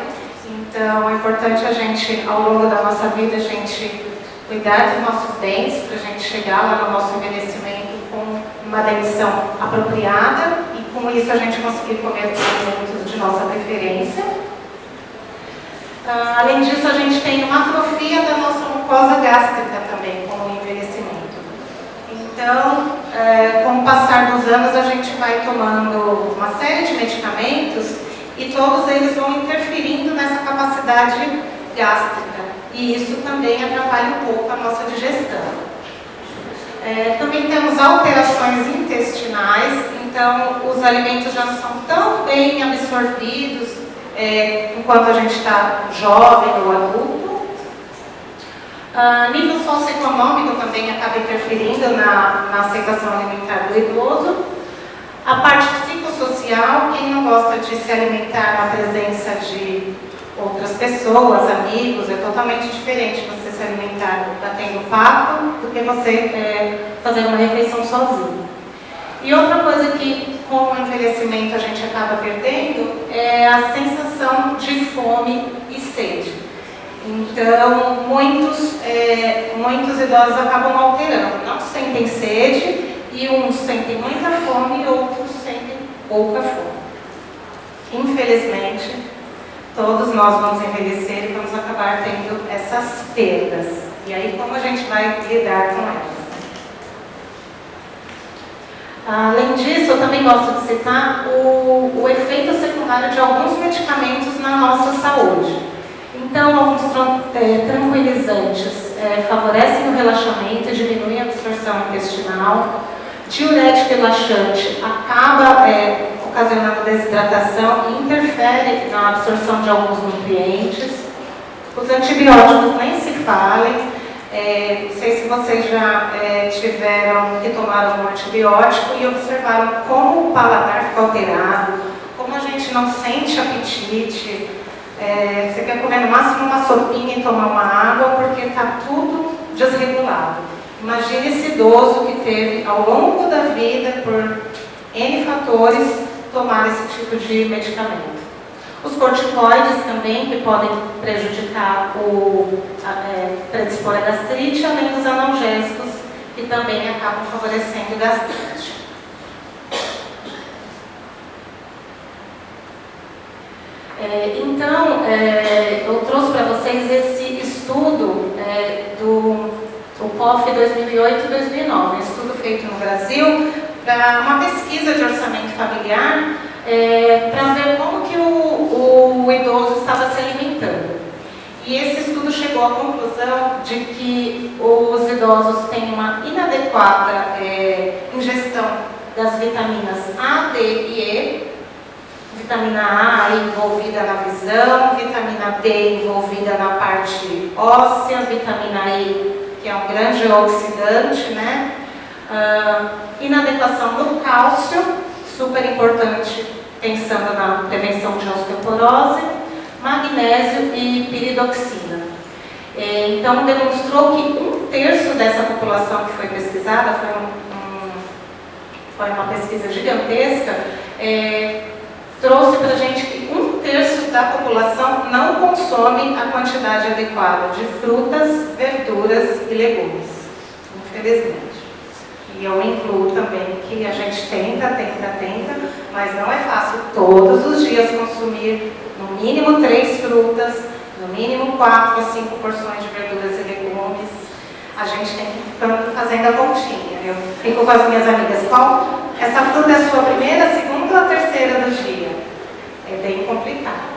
então é importante a gente, ao longo da nossa vida, a gente cuidar dos nossos dentes, para a gente chegar lá no nosso envelhecimento com uma dentição apropriada e com isso a gente conseguir comer os alimentos de nossa preferência. Além disso, a gente tem uma atrofia da nossa mucosa gástrica também, com o envelhecimento. Então, com o passar dos anos, a gente vai tomando uma série de medicamentos e todos eles vão interferindo nessa capacidade gástrica. E isso também atrapalha um pouco a nossa digestão. Também temos alterações intestinais, então os alimentos já não são tão bem absorvidos enquanto a gente está jovem ou adulto. Nível socioeconômico também acaba interferindo na aceitação alimentar do idoso. A parte psicossocial, quem não gosta de se alimentar na presença de outras pessoas, amigos, é totalmente diferente você se alimentar batendo papo do que você fazer uma refeição sozinho. E outra coisa que com o envelhecimento a gente acaba perdendo é a sensação de fome e sede. Então, muitos idosos acabam alterando, não sentem sede e uns sentem muita fome e outros sentem pouca fome. Infelizmente, todos nós vamos envelhecer e vamos acabar tendo essas perdas. E aí, como a gente vai lidar com elas? Além disso, eu também gosto de citar o efeito secundário de alguns medicamentos na nossa saúde. Então, alguns tranquilizantes favorecem o relaxamento e diminuem a absorção intestinal. Diurético e laxante acaba ocasionando desidratação e interfere na absorção de alguns nutrientes. Os antibióticos nem se falem. Não sei se vocês já tiveram que tomar algum antibiótico e observaram como o paladar fica alterado, como a gente não sente apetite. Você quer comer no máximo uma sopinha e tomar uma água porque está tudo desregulado. Imagine esse idoso que teve ao longo da vida, por N fatores, tomar esse tipo de medicamento. Os corticoides também, que podem prejudicar predispor a gastrite, além dos analgésicos, que também acabam favorecendo gastrite. Então, eu trouxe para vocês esse estudo do POF 2008-2009, um estudo feito no Brasil, para uma pesquisa de orçamento familiar, para ver como que o idoso estava se alimentando. E esse estudo chegou à conclusão de que os idosos têm uma inadequada ingestão das vitaminas A, D e E. Vitamina A envolvida na visão, vitamina D envolvida na parte óssea, vitamina E, que é um grande oxidante, né? Inadequação do cálcio, super importante pensando na prevenção de osteoporose, magnésio e piridoxina. Então, demonstrou que 1/3 dessa população que foi pesquisada, foi uma pesquisa gigantesca, trouxe para a gente que 1/3 da população não consome a quantidade adequada de frutas, verduras e legumes, infelizmente. E eu incluo também que a gente tenta, mas não é fácil todos os dias consumir no mínimo 3 frutas, no mínimo 4 a 5 porções de verduras e legumes. A gente tem que ir fazendo a continha. Eu fico com as minhas amigas, essa fruta é a sua primeira, segunda ou a terceira do dia? É bem complicado.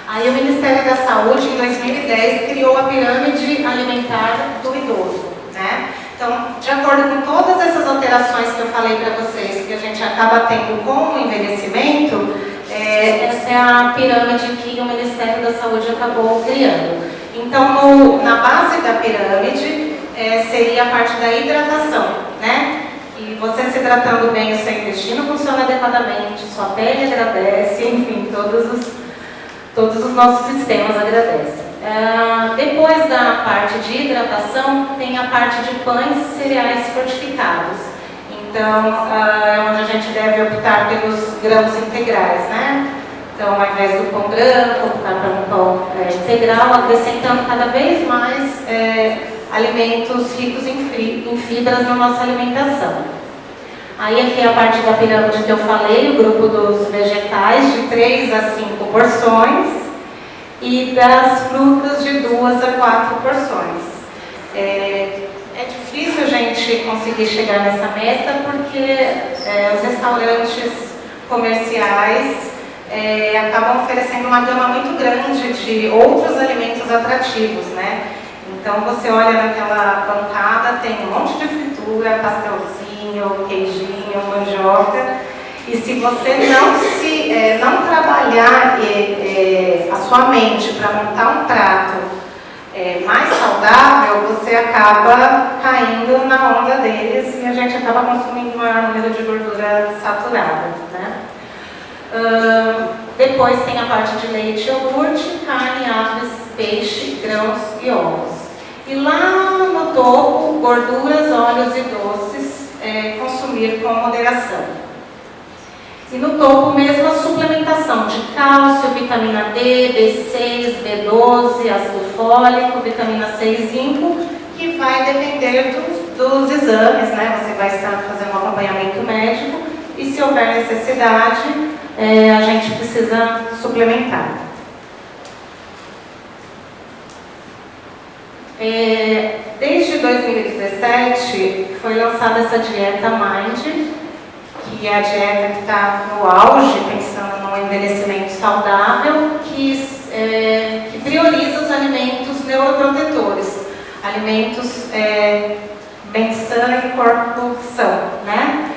Aí o Ministério da Saúde, em 2010, criou a pirâmide alimentar do idoso, né? Então, de acordo com todas essas alterações que eu falei para vocês, que a gente acaba tendo com o envelhecimento, essa é a pirâmide que o Ministério da Saúde acabou criando. Então, na base da pirâmide, seria a parte da hidratação, né? E você se hidratando bem, o seu intestino funciona adequadamente, sua pele agradece, enfim, todos os nossos sistemas agradecem. Depois da parte de hidratação, tem a parte de pães e cereais fortificados. Então, é onde a gente deve optar pelos grãos integrais, né? Então, ao invés do pão branco, optar por um pão integral, acrescentando cada vez mais alimentos ricos em fibras na nossa alimentação. Aí aqui é a parte da pirâmide que eu falei, o grupo dos vegetais, de 3 a 5 porções, e das frutas de 2 a 4 porções. É difícil a gente conseguir chegar nessa meta porque os restaurantes comerciais acabam oferecendo uma gama muito grande de outros alimentos atrativos, né? Então você olha naquela bancada, tem um monte de fritura, pastelzinho, queijinho, mandioca, e se você não se não trabalhar a sua mente para montar um prato mais saudável, você acaba caindo na onda deles e a gente acaba consumindo um maior número de gordura saturada, né? Depois tem a parte de leite, iogurte, carne, aves, peixe, grãos e ovos. E lá no topo, gorduras, óleos e doces, consumir com moderação. E no topo mesmo a suplementação de cálcio, vitamina D, B6, B12, ácido fólico, vitamina C e zinco, que vai depender dos exames, né? Você vai estar fazendo um acompanhamento médico e se houver necessidade, a gente precisa suplementar. Desde 2017 foi lançada essa dieta Mind, que é a dieta que está no auge, pensando no envelhecimento saudável, que prioriza os alimentos neuroprotetores, alimentos mente sã e corpo são, né?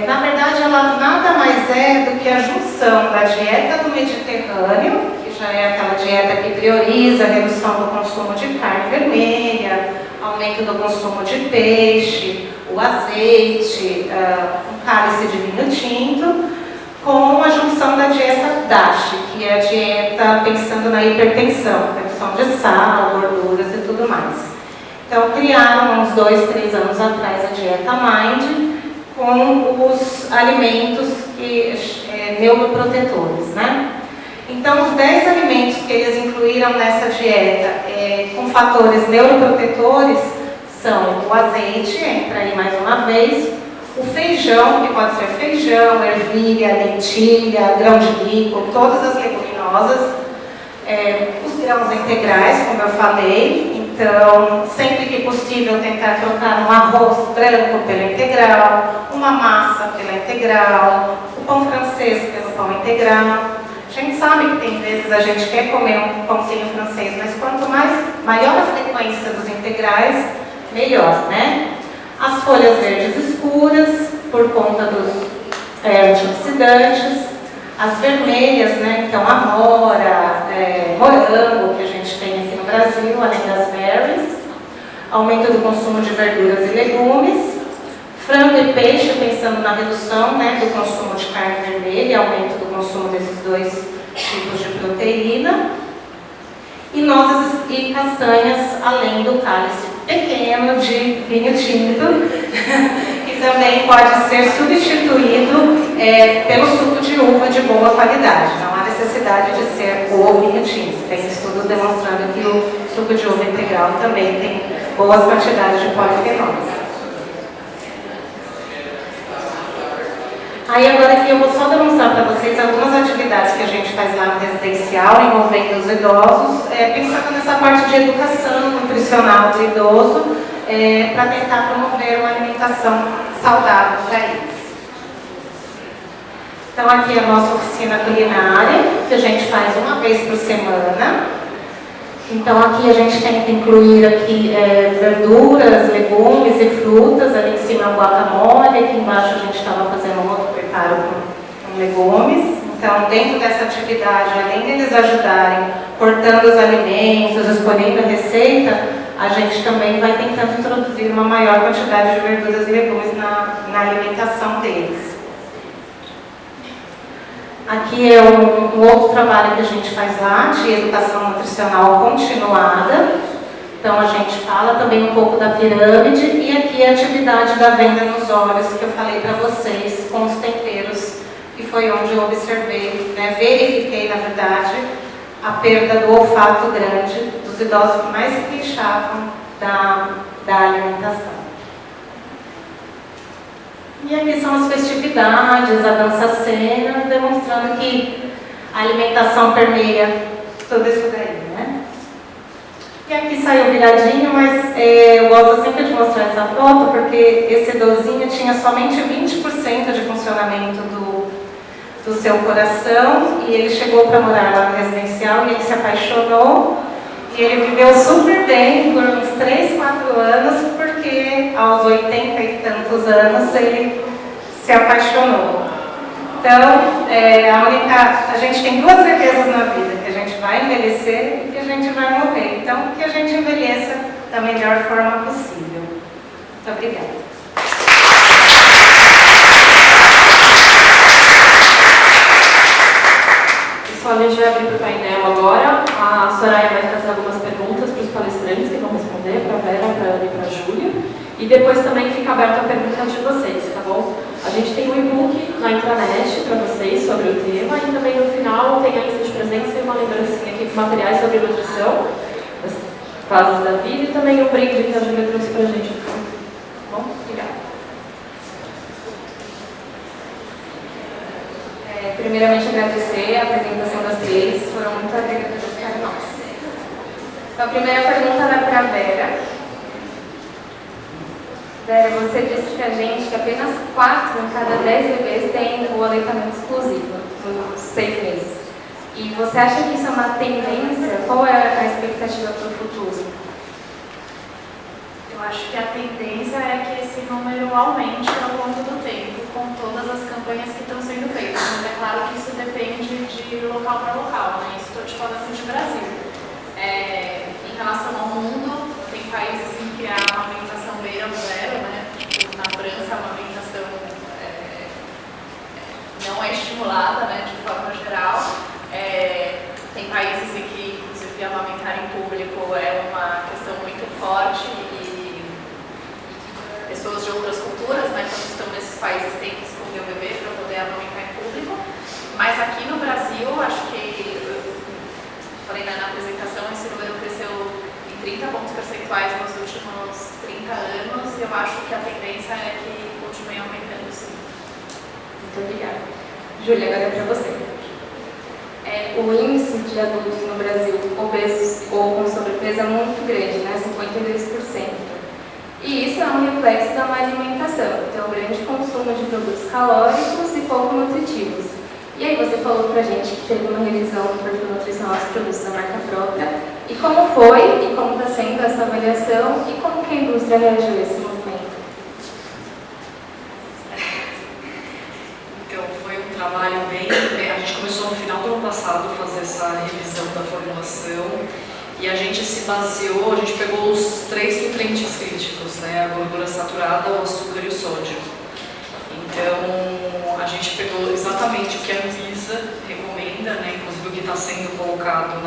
Na verdade, ela nada mais é do que a junção da dieta do Mediterrâneo, que já é aquela dieta que prioriza a redução do consumo de carne vermelha, aumento do consumo de peixe, o azeite, um cálice de vinho tinto, com a junção da dieta DASH, que é a dieta pensando na hipertensão, redução de sal, gorduras e tudo mais. Então, criaram uns 2, 3 anos atrás a dieta Mind, com os alimentos neuroprotetores, né? Então, os 10 alimentos que eles incluíram nessa dieta com fatores neuroprotetores são o azeite, entra aí mais uma vez, o feijão, que pode ser feijão, ervilha, lentilha, grão de bico, todas as leguminosas, os grãos integrais, como eu falei. Então, sempre que possível, tentar trocar um arroz branco pela integral, uma massa pela integral, o pão francês pelo pão integral. A gente sabe que tem vezes a gente quer comer um pãozinho francês, mas quanto maior a frequência dos integrais, melhor, né? As folhas verdes escuras, por conta dos antioxidantes. As vermelhas, né? Então, amora, morango, que a gente tem aqui no Brasil, além das berries. Aumento do consumo de verduras e legumes. Frango e peixe, pensando na redução, né, do consumo de carne vermelha e aumento do consumo desses 2 tipos de proteína. E nozes e castanhas, além do cálice pequeno de vinho tinto, que também pode ser substituído pelo suco de uva de boa qualidade. Não há necessidade de ser o vinho tinto. Tem estudos demonstrando que o suco de uva integral também tem boas quantidades de polifenóis. Aí agora aqui eu vou só demonstrar para vocês algumas atividades que a gente faz lá no residencial, envolvendo os idosos, pensando nessa parte de educação nutricional do idoso, para tentar promover uma alimentação saudável para eles. Então aqui é a nossa oficina culinária, que a gente faz uma vez por semana. Então aqui a gente tenta incluir aqui verduras, legumes e frutas, ali em cima guacamole, aqui embaixo a gente estava fazendo um outro preparo com legumes. Então dentro dessa atividade, além deles ajudarem cortando os alimentos, escolhendo a receita, a gente também vai tentando introduzir uma maior quantidade de verduras e legumes na alimentação deles. Aqui é um outro trabalho que a gente faz lá, de educação nutricional continuada. Então a gente fala também um pouco da pirâmide e aqui a atividade da venda nos olhos, que eu falei para vocês, com os temperos, que foi onde eu observei, né, verifiquei na verdade, a perda do olfato grande dos idosos que mais se queixavam da alimentação. E aqui são as festividades, a dança-cena, demonstrando que a alimentação permeia tudo isso daí, né? E aqui saiu viradinho, mas eu gosto sempre de mostrar essa foto, porque esse idosinho tinha somente 20% de funcionamento do seu coração, e ele chegou para morar lá no residencial, e ele se apaixonou, e ele viveu super bem por uns 3, 4 anos, porque aos 80 e tantos anos ele se apaixonou. Então, a gente tem duas certezas na vida, que a gente vai envelhecer e que a gente vai morrer. Então, que a gente envelheça da melhor forma possível. Muito obrigada. Pessoal, a gente vai abrir para o painel agora. A Soraya vai trazer algumas perguntas para os palestrantes que vão responder, para a Vera, para a Ana e para a Júlia. E depois também fica aberto a pergunta de vocês, tá bom? A gente tem um e-book na intranet para vocês sobre o tema e também no final tem a lista de presença e uma lembrancinha aqui com materiais sobre nutrição, as fases da vida e também o brinde que a Júlia trouxe para a gente. Tá bom? Obrigada. Primeiramente, agradecer a apresentação das três, foram muito agregadoras para nós. Então, a primeira pergunta vai para a Vera. Vera, você disse para a gente que apenas 4 em cada 10 bebês têm o aleitamento exclusivo nos 6 meses. E você acha que isso é uma tendência? Qual é a expectativa para o futuro? Eu acho que a tendência é que esse número aumente ao longo do tempo, com todas as campanhas que estão sendo feitas. Mas é claro que isso depende de local para local, né? Isso estou te falando de Brasil. Em relação ao mundo, tem países em que a amamentação beira o zero, né? Tipo, na França, a amamentação não é estimulada, né, de forma geral. Tem países em que, inclusive, amamentar em público é uma questão muito forte e pessoas de outras culturas, né, quando estão nesses países, têm que esconder o bebê para poder amamentar em público. Mas aqui no Brasil, acho que, falei, né, na apresentação, esse número cresceu em 30 pontos percentuais nos últimos 30 anos e eu acho que a tendência é que continue aumentando sim. Muito obrigada. Júlia, agora é para você. O índice de adultos no Brasil obesos ou com sobrepeso é muito grande, né? 52%. E isso é um reflexo da má alimentação, então grande consumo de produtos calóricos e pouco nutritivos. E aí você falou pra gente que teve uma revisão do perfil nutricional dos produtos da marca própria. E como foi e como está sendo essa avaliação e como que a indústria reagiu a esse movimento? Então, foi um trabalho bem... A gente começou no final do ano passado a fazer essa revisão da formulação e a gente se baseou, a gente pegou os 3 nutrientes críticos, né? A gordura saturada, o açúcar e o sódio. Então, a gente pegou exatamente o que a Anvisa recomenda, né? Inclusive o que está sendo colocado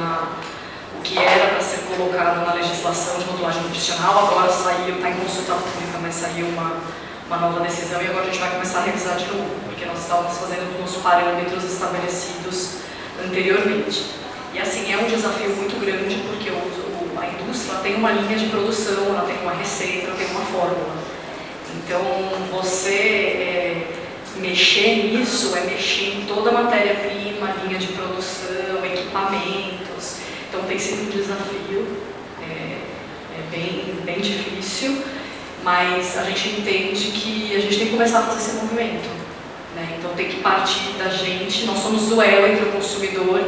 o que era para ser colocado na legislação de modulagem nutricional, agora saiu, está em consulta pública, mas saiu uma nova decisão e agora a gente vai começar a revisar de novo, porque nós estávamos fazendo nos parâmetros estabelecidos anteriormente. E assim, é um desafio muito grande, porque a indústria tem uma linha de produção, ela tem uma receita, ela tem uma fórmula. Então, você mexer nisso é mexer em toda a matéria-prima, linha de produção, equipamentos. Então, tem sido um desafio bem difícil, mas a gente entende que a gente tem que começar a fazer esse movimento, né? Então, tem que partir da gente, nós somos o elo entre o consumidor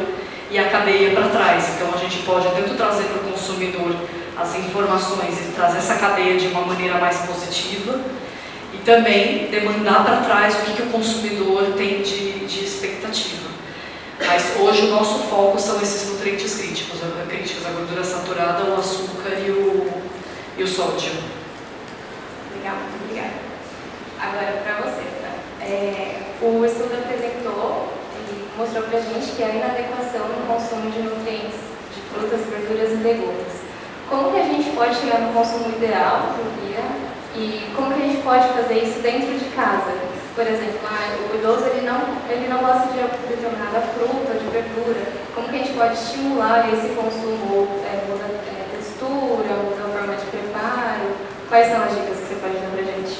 e a cadeia para trás. Então, a gente pode tanto trazer para o consumidor as informações e trazer essa cadeia de uma maneira mais positiva, e também demandar para trás o que o consumidor tem de expectativa. Mas hoje o nosso foco são esses nutrientes críticos, a gordura saturada, o açúcar e o sódio. Legal, muito obrigada. Agora para você, tá? O estudo apresentou e mostrou para a gente que há inadequação no consumo de nutrientes de frutas, verduras e legumes. Como que a gente pode chegar no consumo ideal por dia e como que a gente pode fazer isso dentro de casa? Por exemplo, o idoso ele não gosta de determinada fruta, de verdura. Como que a gente pode estimular esse consumo? Muda a textura, muda a forma de preparo? Quais são as dicas que você pode dar pra gente?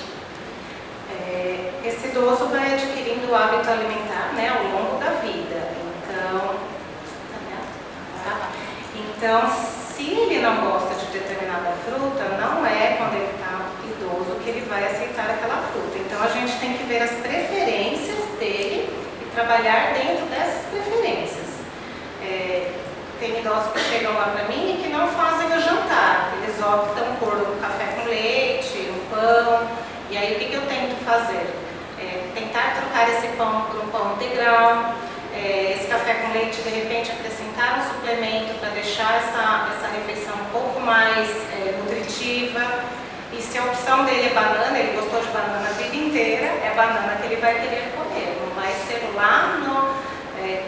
Esse idoso vai adquirindo o hábito alimentar, né, ao longo da vida. Então, se ele não gosta de determinada fruta, não é quando ele está idoso que ele vai aceitar aquela fruta. Então, a gente tem que ver as preferências dele e trabalhar dentro dessas preferências. Tem idosos que chegam lá para mim e que não fazem o jantar. Eles optam por um café com leite, um pão. E aí, o que eu tento fazer? Tentar trocar trocar esse pão por um pão integral, esse café com leite, de repente, acrescentar um suplemento para deixar essa refeição um pouco mais nutritiva. E se a opção dele é banana, ele gostou de banana a vida inteira, é banana que ele vai querer comer. Não vai ser lá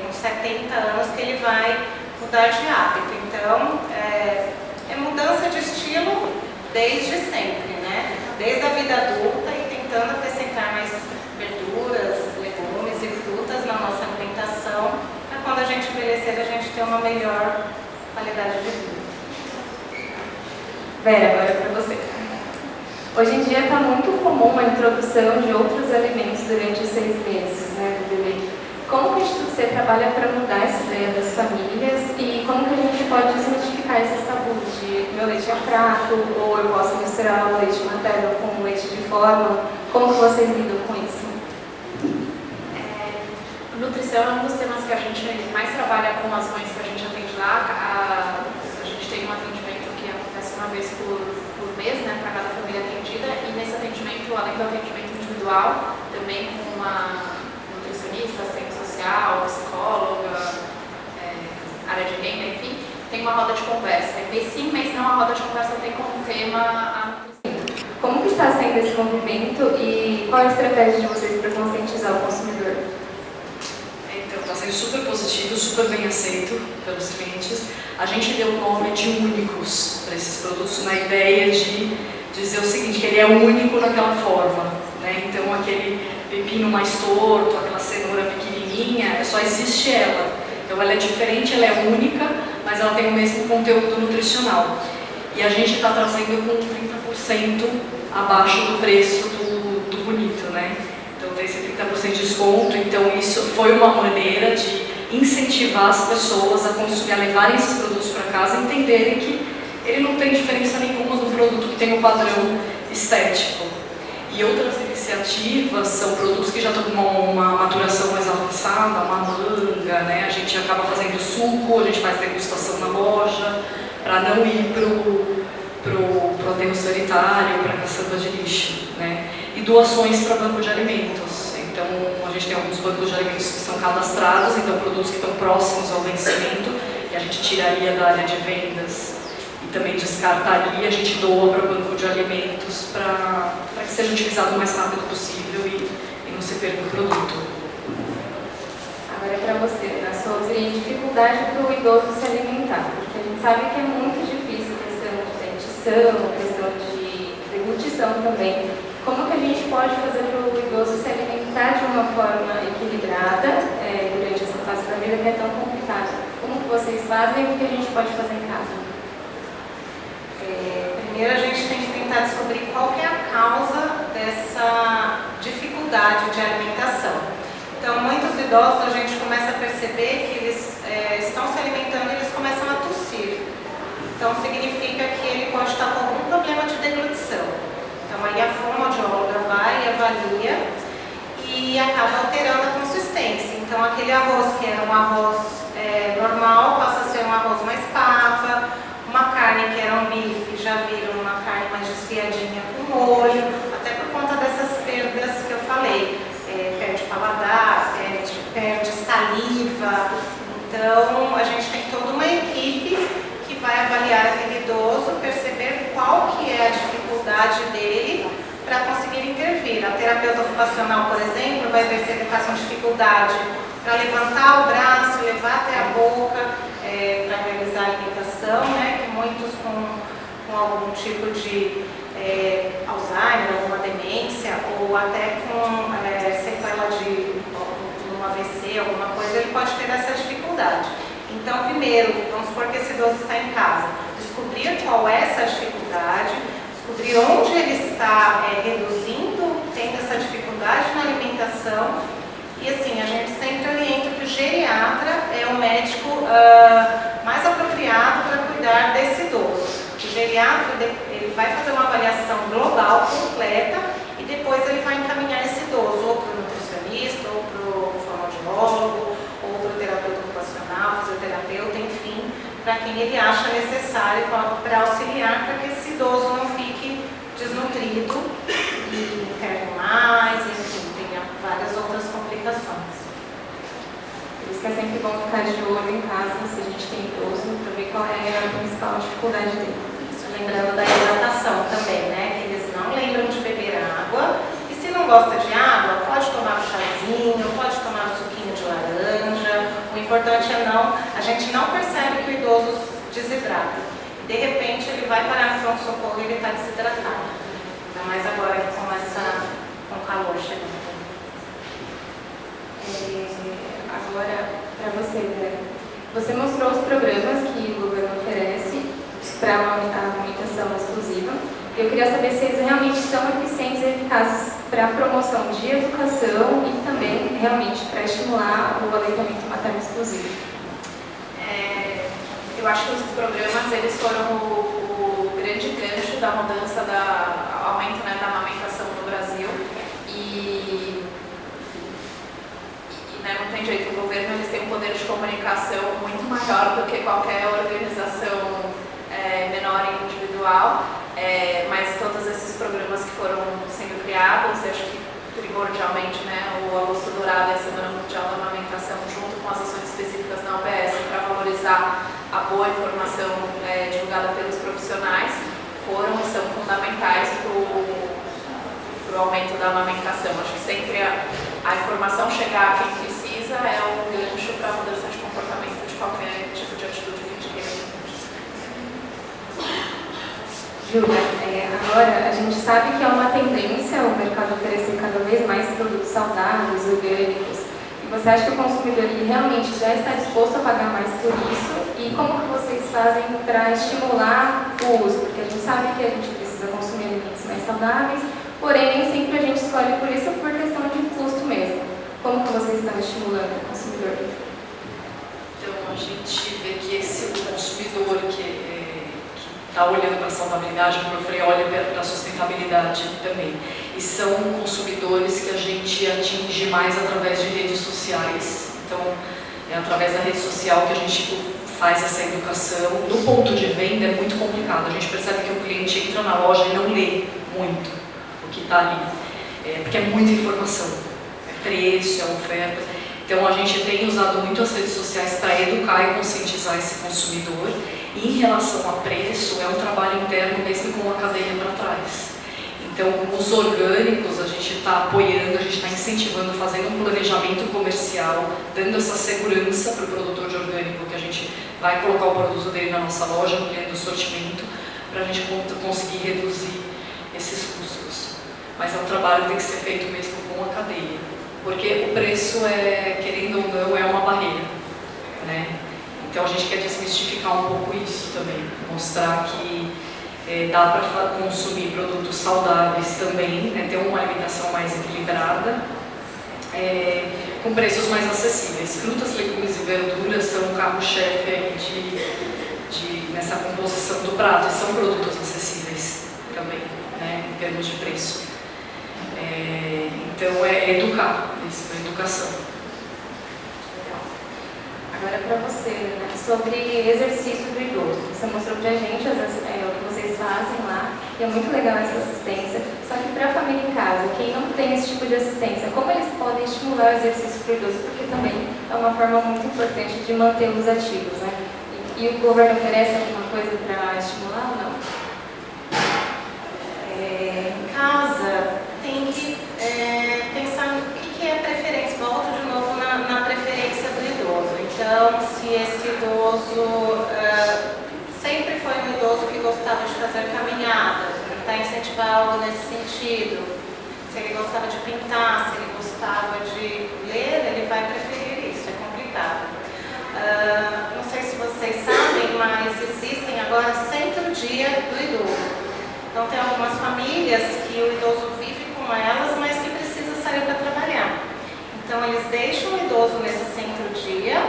com 70 anos que ele vai mudar de hábito. Então, é mudança de estilo desde sempre, né? Desde a vida adulta e tentando acrescentar mais verduras, legumes e frutas na nossa alimentação, para quando a gente envelhecer a gente ter uma melhor qualidade de vida. Vera, agora é para você. Hoje em dia está muito comum a introdução de outros alimentos durante os 6 meses, né, do bebê. Como que o Instituto C trabalha para mudar essa ideia das famílias e como que a gente pode desmistificar esses tabus de meu leite é fraco ou eu posso misturar o leite materno com o leite de forma? Como que vocês lidam com isso? Nutrição é um dos temas que a gente mais trabalha com as mães que a gente atende lá. A gente tem um atendimento que acontece uma vez por mês, né, para cada família atendida, e nesse atendimento, além do atendimento individual, também com uma nutricionista, assistente social, psicóloga, área de renda, enfim, tem uma roda de conversa. É mês sim, mês não, a roda de conversa tem como tema a nutrição. Como que está sendo esse movimento e qual a estratégia de vocês para conscientizar o consumidor? Então, está sendo super positivo, super bem aceito pelos clientes. A gente deu o nome de únicos para esses produtos, na ideia de dizer o seguinte, que ele é único naquela forma, né? Então, aquele pepino mais torto, aquela cenoura pequenininha, só existe ela. Então, ela é diferente, ela é única, mas ela tem o mesmo conteúdo nutricional. E a gente está trazendo com 30% abaixo do preço do bonito, né? Então, tem esse 30% de desconto. Então, isso foi uma maneira de incentivar as pessoas a consumir, a levarem esses produtos para casa e entenderem que ele não tem diferença nenhuma do produto que tem um padrão estético. E outras iniciativas são produtos que já estão com uma maturação mais avançada, uma manga, né? A gente acaba fazendo suco, a gente faz degustação na loja, para não ir pro aterro sanitário, para a caçamba de lixo, né? E doações para banco de alimentos. Então, a gente tem alguns bancos de alimentos que são cadastrados, então produtos que estão próximos ao vencimento, e a gente tiraria da área de vendas e também descartaria, a gente doa para o banco de alimentos para que seja utilizado o mais rápido possível e não se perca o produto. Agora é para você, na sua opinião, dificuldade para o idoso se alimentar, porque a gente sabe que é muito difícil a questão de dentição, a questão de deglutição também. Como que a gente pode fazer para o idoso se alimentar de uma forma equilibrada durante essa fase da vida que é tão complicada? Como que vocês fazem e o que a gente pode fazer em casa? Primeiro a gente tem que tentar descobrir qual que é a causa dessa dificuldade de alimentação. Então, muitos idosos a gente começa a perceber que eles estão se alimentando e eles começam a tossir. Então, significa que ele pode estar com algum problema de deglutição. Então, aí a fonoaudióloga vai e avalia e acaba alterando a consistência. Então, aquele arroz que era um arroz normal passa a ser um arroz mais papa, uma carne que era um bife já vira uma carne mais desfiadinha com molho, até por conta dessas perdas que eu falei. Perde paladar, perde saliva. Então, a gente tem toda uma equipe que vai avaliar aquele idoso, perceber qual que é a dificuldade dele para conseguir intervir. A terapeuta ocupacional, por exemplo, vai perceber que está com dificuldade para levantar o braço, levar até a boca, para realizar a alimentação, né? Que muitos com algum tipo de Alzheimer, alguma demência, ou até com sequela de um AVC, alguma coisa, ele pode ter essa dificuldade. Então, primeiro, vamos supor que esse idoso está em casa, descobrir qual é essa dificuldade, descobrir onde ele está reduzindo, tendo essa dificuldade na alimentação. E assim, a gente sempre orienta que o geriatra é o médico mais apropriado para cuidar desse idoso. O geriatra ele vai fazer uma avaliação global, completa, e depois ele vai encaminhar esse idoso ou para o nutricionista, ou para o fonoaudiólogo, ou para o terapeuta ocupacional, fisioterapeuta, enfim, para quem ele acha necessário para auxiliar, para que esse idoso não fique desnutrido e perde mais, enfim, tenha várias outras complicações. internações. Por isso que é sempre bom ficar de olho em casa, se a gente tem idoso, para ver qual é a principal dificuldade dele. Isso, lembrando da hidratação também, né? Que eles não lembram de beber água. E se não gosta de água, pode tomar um chazinho, pode tomar um suquinho de laranja. O importante é a gente não percebe que o idoso desidrata. De repente ele vai parar no pronto-socorro e ele está desidratado. Ainda mais agora que começa com o calor chegando. Agora, para você, né? Você mostrou os programas que o governo oferece para a amamentação exclusiva. Eu queria saber se eles realmente são eficientes e eficazes para a promoção de educação e também realmente para estimular o aleitamento materno exclusivo. Eu acho que os programas eles foram o grande gancho da mudança, do aumento, né, da amamentação no Brasil. E né, não tem jeito, o governo eles têm um poder de comunicação muito maior do que qualquer organização menor e individual, mas todos esses programas que foram sendo criados, acho que primordialmente, né, o Agosto Dourado e a Semana Mundial da Amamentação, junto com as ações específicas da OBS para valorizar a boa informação divulgada pelos profissionais, foram e são fundamentais para o aumento da amamentação. Acho que sempre a informação chegar a quem precisa é um gancho para a mudança de comportamento de qualquer tipo de atitude que a gente queira. Júlia, agora a gente sabe que é uma tendência o mercado oferecer cada vez mais produtos saudáveis, orgânicos. E você acha que o consumidor realmente já está disposto a pagar mais por isso? E como que vocês fazem para estimular o uso? Porque a gente sabe que a gente precisa consumir alimentos mais saudáveis, porém nem sempre a gente escolhe por isso por questão de custo mesmo. Como que vocês estão estimulando o consumidor? Então a gente vê que esse consumidor que está olhando para a saudabilidade, como eu falei, olha para a sustentabilidade também. E são consumidores que a gente atinge mais através de redes sociais. Então, é através da rede social que a gente faz essa educação. No ponto de venda é muito complicado. A gente percebe que o cliente entra na loja e não lê muito o que está ali. Porque é muita informação. É preço, é oferta. Então, a gente tem usado muito as redes sociais para educar e conscientizar esse consumidor. E em relação a preço, é um trabalho interno mesmo com a cadeia para trás. Então, os orgânicos, a gente está apoiando, a gente está incentivando, fazendo um planejamento comercial, dando essa segurança para o produtor de orgânico, que a gente vai colocar o produto dele na nossa loja, ampliando o sortimento, para a gente conseguir reduzir esses custos. Mas é um trabalho que tem que ser feito mesmo com a cadeia, porque o preço, querendo ou não, é uma barreira, né? Então a gente quer desmistificar um pouco isso também, mostrar que dá para consumir produtos saudáveis também, né, ter uma alimentação mais equilibrada, com preços mais acessíveis. Frutas, legumes e verduras são o carro-chefe nessa composição do prato, e são produtos acessíveis também, né, em termos de preço. Então é educar, isso é educação. Agora para você, né, sobre exercício do idoso. Você mostrou para a gente o que vocês fazem lá, e é muito legal essa assistência. Só que para a família em casa, quem não tem esse tipo de assistência, como eles podem estimular o exercício para o idoso? Porque também é uma forma muito importante de mantê-los ativos, né? E o governo oferece alguma coisa para estimular ou não? Em casa, tem que pensar no que é preferência. Volto de novo na preferência do idoso. Então, se esse idoso sempre foi um idoso que gostava de fazer caminhada, tentar incentivar algo nesse sentido, se ele gostava de pintar, se ele gostava de ler, ele vai preferir isso, é complicado. Não sei se vocês sabem, mas existem agora centro-dia do idoso. Então, tem algumas famílias que o idoso vive com elas, mas que precisa sair para trabalhar. Então, eles deixam o idoso nesse centro-dia,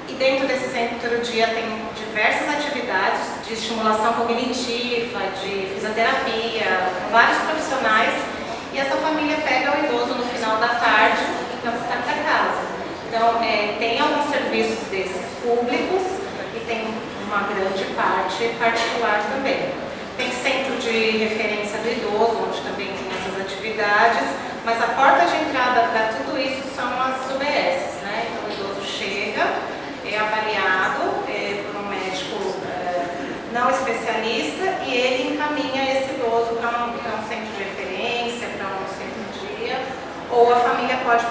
e dentro desse centro-dia tem diversas atividades de estimulação cognitiva, de fisioterapia, com vários profissionais, e essa família pega o idoso no final da tarde e vai para casa. Então, tem alguns serviços desses públicos e tem uma grande parte particular também. Tem centro de referência do idoso, onde também tem essas atividades, mas a porta de entrada para tudo isso são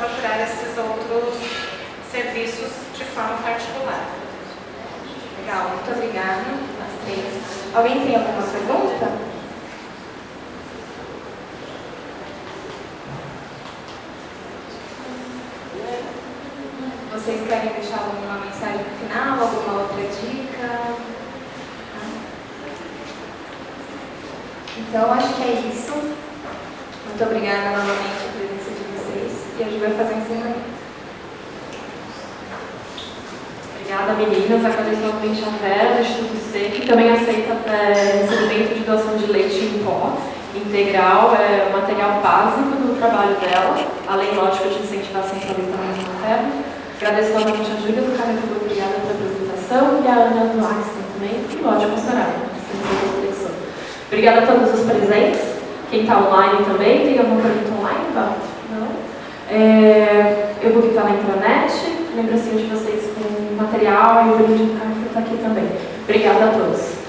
procurar esses outros serviços de forma particular. Legal, muito obrigada. As três. Alguém tem alguma pergunta? Vocês querem deixar alguma mensagem no final, alguma outra dica? Então, acho que é isso. Muito obrigada novamente pela presença de vocês. E a gente vai fazer um ensinamento. Obrigada, meninas. Agradeço novamente a Vera, do Instituto C, que também aceita recebimento de doação de leite em pó integral, é material básico do trabalho dela, além, lógico, de incentivar sempre a leitamento materno. Agradeço novamente a Júlia do Caneta, obrigada pela apresentação, e a Ana do Einstein também, e, lógico, a Soraya. Obrigada a todos os presentes. Quem está online também, tem alguma pergunta online? Não? Eu vou estar na intranet, lembrancinha de vocês com material e o vídeo do Carrefour está aqui também. Obrigada a todos.